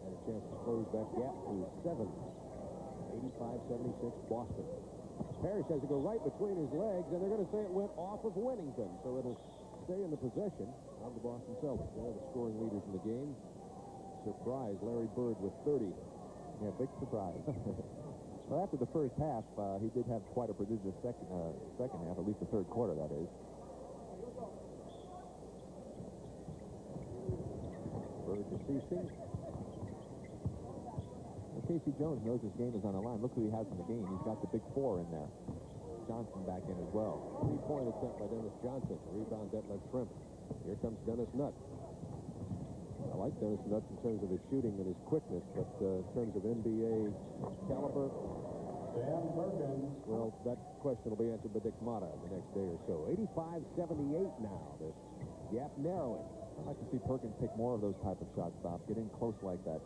And a chance to close that gap to 7. 85-76 Boston. Parrish has to go right between his legs, and they're going to say it went off of Winnington, so it'll stay in the possession of the Boston Celtics. They're the scoring leaders in the game. Surprise, Larry Bird with 30. Yeah, big surprise. Well, after the first half, he did have quite a prodigious second half, at least the third quarter, that is. Bird to Seasting. Well, Casey Jones knows his game is on the line. Look who he has in the game. He's got the big four in there. Johnson back in as well. 3-point attempt by Dennis Johnson. Rebound Detlef Shrimp. Here comes Dennis Nutt. I like Dennis Nutt in terms of his shooting and his quickness, but in terms of NBA caliber, Sam Perkins. well, that question will be answered by Dick Motta the next day or so. 85-78 now. The gap narrowing. I'd like to see Perkins take more of those type of shots, Bob. Get in close like that.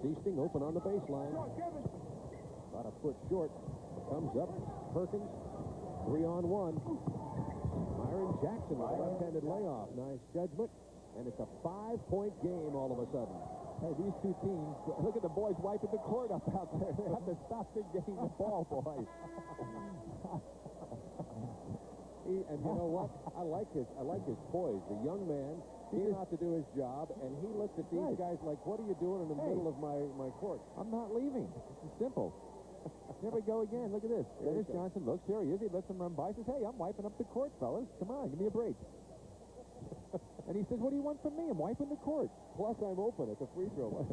Seasting open on the baseline. About a foot short. Comes up. Perkins. 3-on-1. Myron Jackson with a left-handed layoff. Nice judgment. And it's a 5-point game all of a sudden. Hey, these two teams, look at the boys wiping the court up out there. They have to stop the game the ball, boys. And you know what? I like his poise. The young man came out to do his job, and he looked at these guys like, what are you doing in the middle of my court? I'm not leaving. It's simple. Here we go again. Look at this. Dennis Johnson looks. Here he is. He lets him run by. Says, hey, I'm wiping up the court, fellas. Come on, give me a break. And he says, what do you want from me? I'm wiping the court. Plus, I'm open at the free throw line.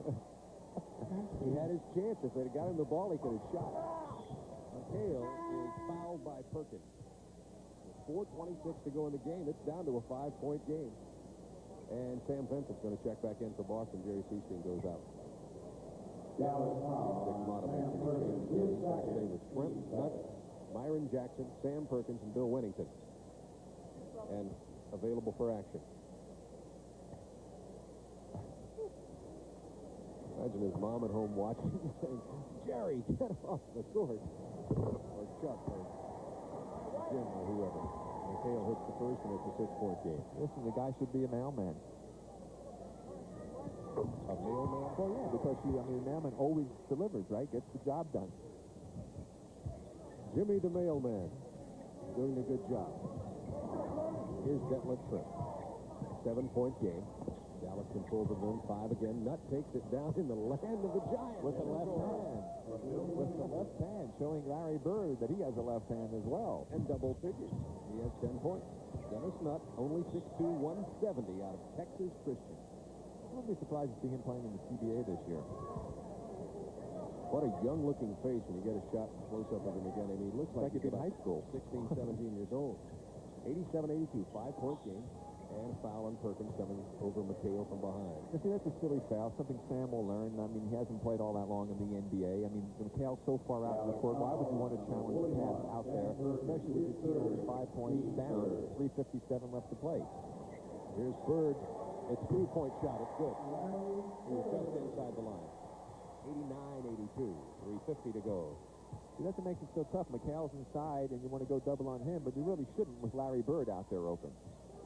He had his chance. If they'd got him the ball, he could have shot. McHale is fouled by Perkins. With 4:26 to go in the game, it's down to a 5-point game. And Sam Benson's going to check back in for Boston. Jerry Seasting goes out. Dallas foul. Dick Motta makes any changes. He's going to stay with Shrimp, Nutt, Myron Jackson, Sam Perkins, and Bill Winnington. And available for action. Imagine his mom at home watching saying, Jerry, get off the court. Or Chuck or Jim or whoever. McHale hits the first, and it's a 6-point game. Listen, the guy should be a mailman. A mailman? Well, yeah, because the mailman always delivers, right? Gets the job done. Jimmy the mailman doing a good job. Here's Detlef Shrimp. 7-point game. Dallas controls the room. 5 again. Nutt takes it down in the land of the Giants. With the left hand. With the left hand, showing Larry Bird that he has a left hand as well. And double figures. He has 10 points. Dennis Nutt, only 6'2", 170 out of Texas Christian. I wouldn't be surprised to see him playing in the CBA this year. What a young-looking face when you get a shot close-up of him again. And he looks like he's in high school. 16, 17 years old. 87-82, 5-point game. And a foul on Perkins coming over McHale from behind. You see, that's a silly foul, something Sam will learn. I mean, he hasn't played all that long in the NBA. I mean, McHale's so far out in the court, why would you want to challenge the pass out there, especially with your team only 5 points down, 3:57 left to play. Here's Bird. It's a 3-point shot. It's good. He was just inside the line. 89-82, 3:50 to go. See, that's what makes it so tough. McHale's inside, and you want to go double on him, but you really shouldn't with Larry Bird out there open.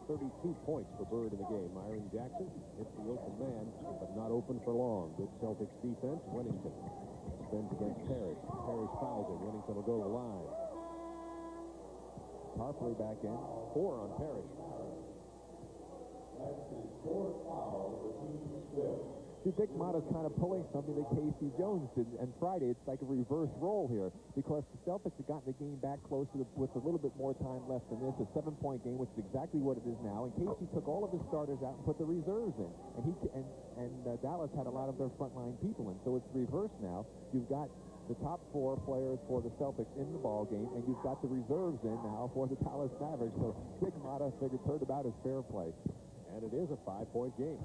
32 points for Bird in the game. Myron Jackson hits the open man, but not open for long. Good Celtics defense. Wennington spins against Parrish. Parrish fouls him. Wennington will go to the line. Tarpley back in. 4 on Parrish. That's his 4th foul, the team's 5th. See, Dick Motta's kind of pulling something that Casey Jones did, and Friday it's like a reverse role here because the Celtics have gotten the game back close to with a little bit more time left than this, a 7-point game, which is exactly what it is now. And Casey took all of his starters out and put the reserves in, and Dallas had a lot of their frontline people in. So it's reversed now. You've got the top 4 players for the Celtics in the ball game, and you've got the reserves in now for the Dallas Mavericks. So Dick Motta figured turnabout is fair play, and it is a 5-point game.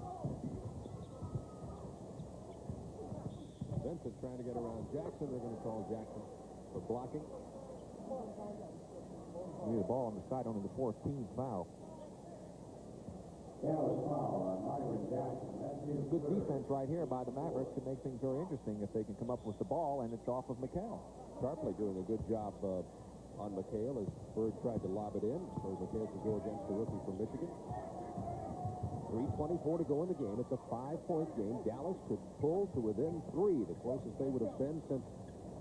Vincent trying to get around Jackson. They're going to call Jackson for blocking. You need a ball on the side, only the 14th foul. Good defense right here by the Mavericks to make things very interesting if they can come up with the ball, and it's off of McHale. Tarpley doing a good job on McHale as Bird tried to lob it in, so McHale could go against the rookie from Michigan. 3:24 to go in the game. It's a 5-point game. Dallas could pull to within 3, the closest they would have been since,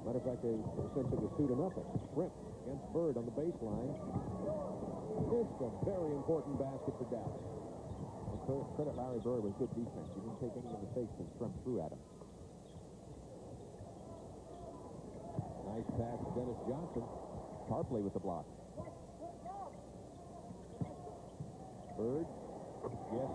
matter of fact, since it was 2-0. Shrimp against Bird on the baseline. It's a very important basket for Dallas. Well, credit Larry Bird with good defense. He didn't take any mistakes when Shrimp threw at him. Nice pass to Dennis Johnson. Tarpley with the block. Bird. Yes.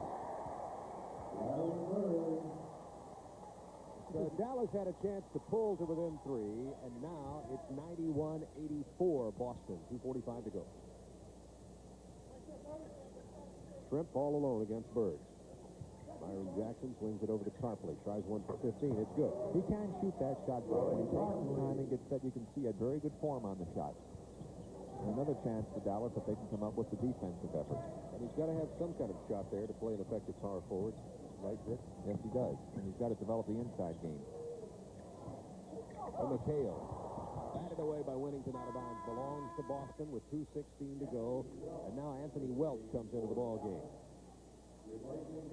So Dallas had a chance to pull to within 3, and now it's 91-84 Boston. 2:45 to go. Shrimp all alone against Bird. Myron Jackson swings it over to Tarpley. Tries one for 15. It's good. He can shoot that shot, bro. When he takes some time and gets set, you can see a very good form on the shot. And another chance for Dallas if they can come up with the defensive effort. And he's got to have some kind of shot there to play an effective power forward. Right, Rick? Yes, he does. And he's got to develop the inside game. And McHale, batted away by Wennington out of bounds, belongs to Boston with 2:16 to go. And now Anthony Welch comes into the ball game.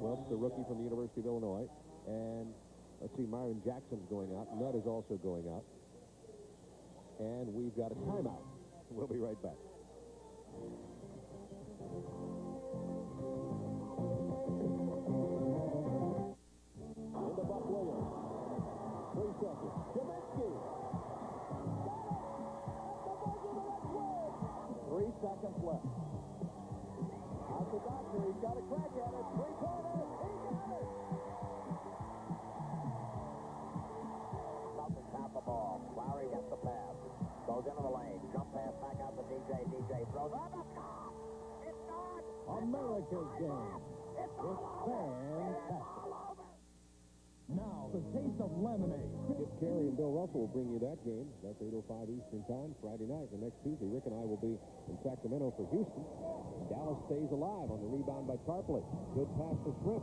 Welch, the rookie from the University of Illinois. And let's see, Myron Jackson's going out. Nutt is also going out. And we've got a timeout. We'll be right back. Into Buck Williams. 3 seconds. Kaminsky. 3 seconds left. Out the doctor. He's got a crack at it. 3-pointer. He got it. Celtics have the ball. Lowry gets the pass. Goes into the lane. Jump pass back out to DJ. DJ throws on the top. It's not. America's game. It's fantastic. Now, the taste of lemonade. Skip Carey and Bill Russell will bring you that game. That's 8:05 Eastern Time, Friday night. The next Tuesday, Rick and I will be in Sacramento for Houston. Dallas stays alive on the rebound by Tarpley. Good pass to Shrimp.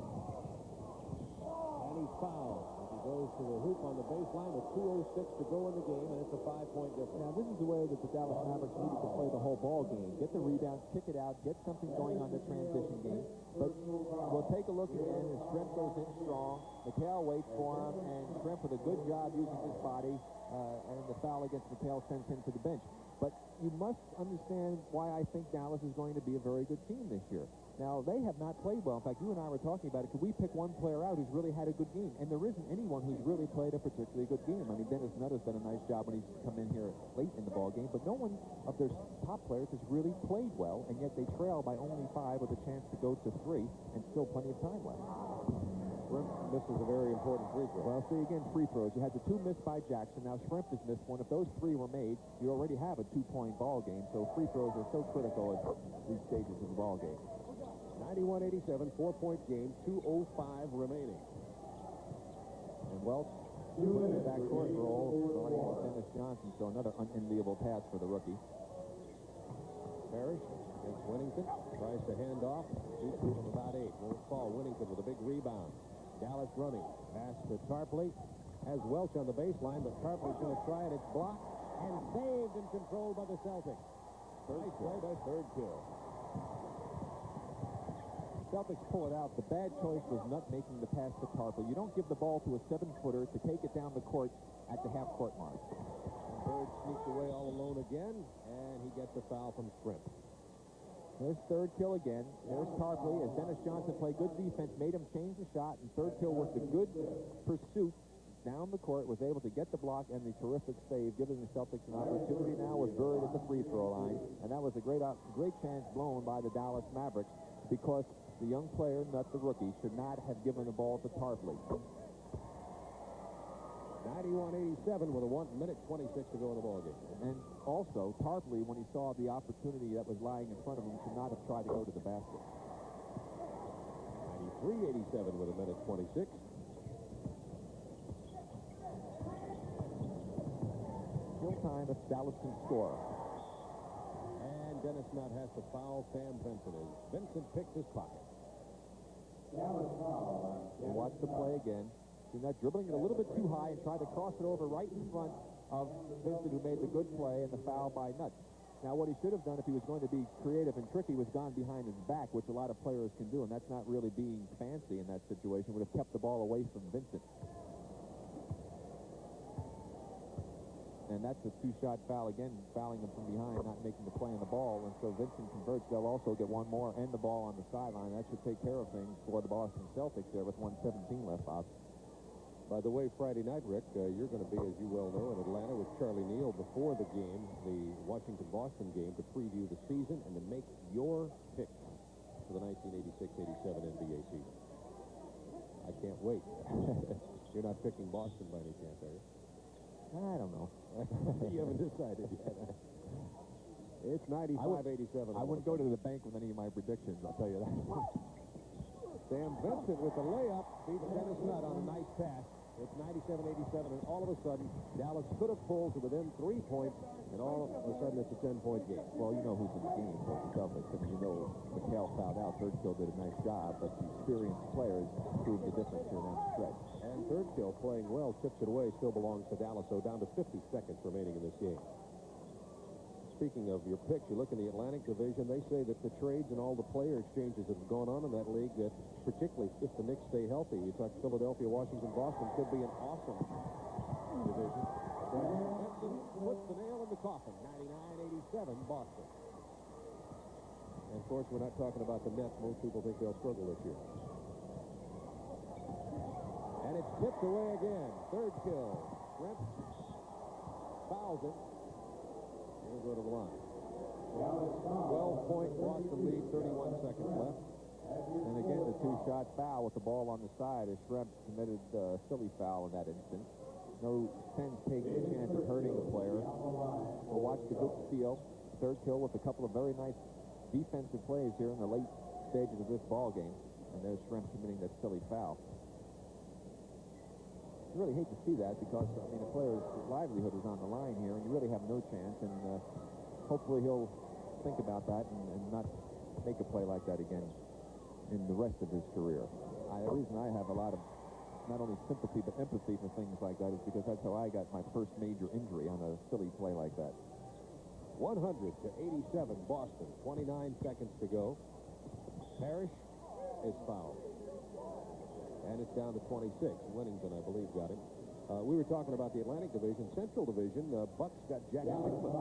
And he's fouled. He goes to the hoop on the baseline with 2:06 to go in the game, and it's a 5-point difference. Now, this is the way that the Dallas Mavericks needed to play the whole ball game. Get the rebound, kick it out, get something going on the transition game. But we'll take a look again as Shrimp goes in strong. McHale waits for him, and Shrimp with a good job using his body, and the foul against McHale sends him to the bench. But you must understand why I think Dallas is going to be a very good team this year. Now, they have not played well. In fact, you and I were talking about it. Could we pick one player out who's really had a good game? And there isn't anyone who's really played a particularly good game. I mean, Dennis Nutt has done a nice job when he's come in here late in the ball game, but no one of their top players has really played well, and yet they trail by only 5 with a chance to go to 3 and still plenty of time left. Shrimp misses a very important free throw. Well, see, again, free throws. You had the 2 missed by Jackson. Now Shrimp has missed 1. If those 3 were made, you already have a 2-point ball game. So free throws are so critical at these stages of the ball game. 91-87, 4-point game, 2:05 remaining. And Welch, backcourt roll, going against Dennis Johnson. So another unenviable pass for the rookie. Parrish against Winnington. Tries to hand off. Shoots from about 8. Won't fall. Winnington with a big rebound. Dallas running. Pass to Tarpley. Has Welch on the baseline, but Tarpley's going to try it. It's blocked and saved and controlled by the Celtics. Nice play by Third Kill. Celtics pull it out. The bad choice was not making the pass to Tarpley. You don't give the ball to a 7-footer to take it down the court at the half-court mark. Bird sneaked away all alone again, and he gets a foul from Shrimp. There's Third Kill again. There's Tarpley as Dennis Johnson played good defense, made him change the shot, and Third Kill worked a good pursuit down the court, was able to get the block and the terrific save, giving the Celtics an opportunity now with Bird at the free throw line. And that was a great chance blown by the Dallas Mavericks because the young player, not the rookie, should not have given the ball to Tarpley. 91-87 with a 1:26 to go in the ballgame. And also, Tarpley, when he saw the opportunity that was lying in front of him, should not have tried to go to the basket. 93-87 with a 1:26. Still time if Dallas can score. And Dennis Nutt has to foul Sam Vincent as Vincent picks his pocket. And watch the play again. See that dribbling it a little bit too high and tried to cross it over right in front of Vincent, who made the good play, and the foul by Nutt. Now, what he should have done if he was going to be creative and tricky was gone behind his back, which a lot of players can do, and that's not really being fancy in that situation. Would have kept the ball away from Vincent. And that's a 2-shot foul again, fouling them from behind, not making the play on the ball. And so Vincent converts. They'll also get one more and the ball on the sideline. That should take care of things for the Boston Celtics there with 1:17 left, Bob. By the way, Friday night, Rick, you're going to be, as you well know, in Atlanta with Charlie Neal before the game, the Washington-Boston game, to preview the season and to make your picks for the 1986-87 NBA season. I can't wait. You're not picking Boston by any chance, are you? I don't know. You haven't decided yet. It's 95-87. I wouldn't go to the bank with any of my predictions, I'll tell you that. Sam Vincent with the layup beats Dennis Nutt on a nice pass. It's 97-87, and all of a sudden, Dallas could have pulled to within 3 points, and all of a sudden it's a 10-point game. Well, you know who's in the game for the Celtics. I mean, you know McHale fouled out. Third Kill did a nice job, but the experienced players proved the difference here down the stretch. And Third Kill playing well, tips it away, still belongs to Dallas, so down to 50 seconds remaining in this game. Speaking of your picks, you look in the Atlantic Division, they say that the trades and all the player exchanges that have gone on in that league, that particularly if the Knicks stay healthy, you talk Philadelphia, Washington, Boston, could be an awesome division. Vincent puts the nail in the coffin, 99-87, Boston. And of course, we're not talking about the Nets. Most people think they'll struggle this year. And it's tipped away again. Third Kill. Shrimp fouls it. He'll go to the line. 12-point Boston lead, 31 seconds left. And again, the 2-shot foul with the ball on the side as Shrimp committed a silly foul in that instance. No sense taking a chance of hurting the player. We'll watch the good steal. Third Kill with a couple of very nice defensive plays here in the late stages of this ball game. And there's Shrimp committing that silly foul. You really hate to see that because, I mean, the player's livelihood is on the line here, and you really have no chance. And hopefully he'll think about that and not make a play like that again in the rest of his career. The reason I have a lot of not only sympathy but empathy for things like that is because that's how I got my first major injury on a silly play like that. 100-87, Boston. 29 seconds to go. Parrish is fouled. And it's down to 26. Winnington, I believe, got him. We were talking about the Atlantic Division. Central Division, Bucks got Jack Hickman.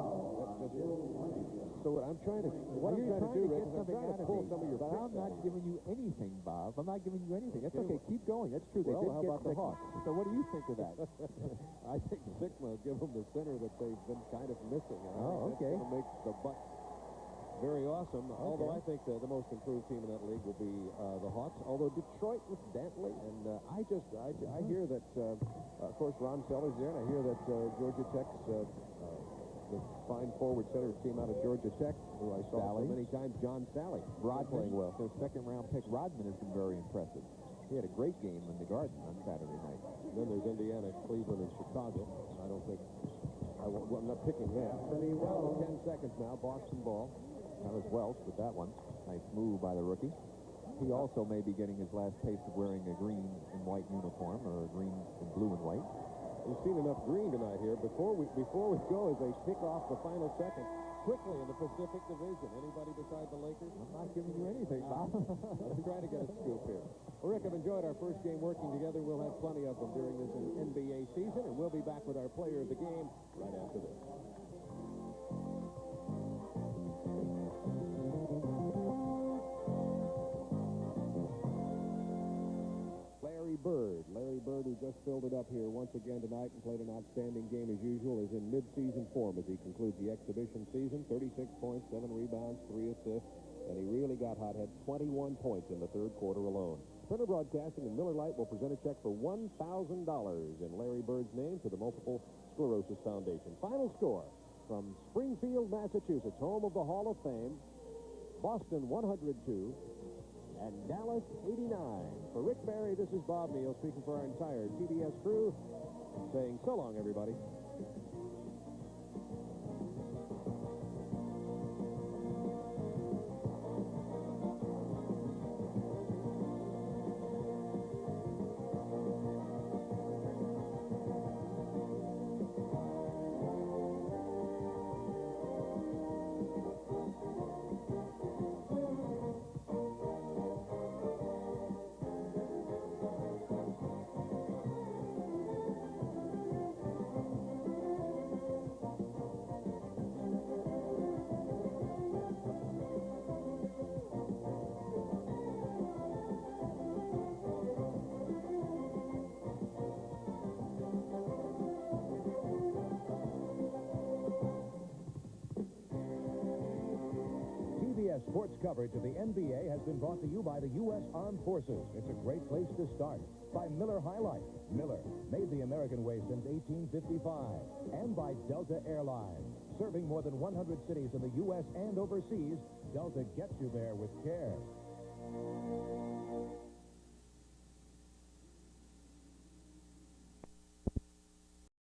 So what I'm trying to do, Rick, is I'm trying to pull some of your picks. I'm not giving you anything, Bob. I'm not giving you anything. That's okay. Keep going. That's true. They did how get about the Hickman. Hawks? So what do you think of that? I think Hickman will give them the center that they've been kind of missing. And Oh, okay. That's going to make the Bucks Very awesome. Okay. Although I think the most improved team in that league will be the Hawks. Although Detroit with Dantley, and I hear that, of course, Ron Seller's there, and I hear that Georgia Tech's the fine forward center came out of Georgia Tech, who I saw so many times, John Sally. Rodman, playing well. Their second-round pick, Rodman, has been very impressive. He had a great game in the Garden on Saturday night. And then there's Indiana, Cleveland, and Chicago. I don't think I'm not picking that. 10 seconds now. Boston ball. That was Welch with that one. Nice move by the rookie. He also may be getting his last taste of wearing a green and white uniform, or a green and blue and white. We've seen enough green tonight here. Before we go, as they kick off the final second, quickly in the Pacific Division. Anybody beside the Lakers? I'm not giving you anything, Bob. Let's try to get a scoop here. Well, Rick, I've enjoyed our first game working together. We'll have plenty of them during this NBA season, and we'll be back with our player of the game right after this. Larry Bird, who just filled it up here once again tonight and played an outstanding game as usual, is in mid-season form as he concludes the exhibition season. 36 points, 7 rebounds, 3 assists, and he really got hot, had 21 points in the third quarter alone. Turner Broadcasting and Miller Lite will present a check for $1,000 in Larry Bird's name to the Multiple Sclerosis Foundation. Final score from Springfield, Massachusetts, home of the Hall of Fame: Boston 102 and Dallas 89. For Rick Barry, this is Bob Neal speaking for our entire TBS crew, saying so long, everybody. Sports coverage of the NBA has been brought to you by the U.S. Armed Forces. It's a great place to start. By Miller High Life. Miller, made the American way since 1855. And by Delta Airlines. Serving more than 100 cities in the U.S. and overseas, Delta gets you there with care.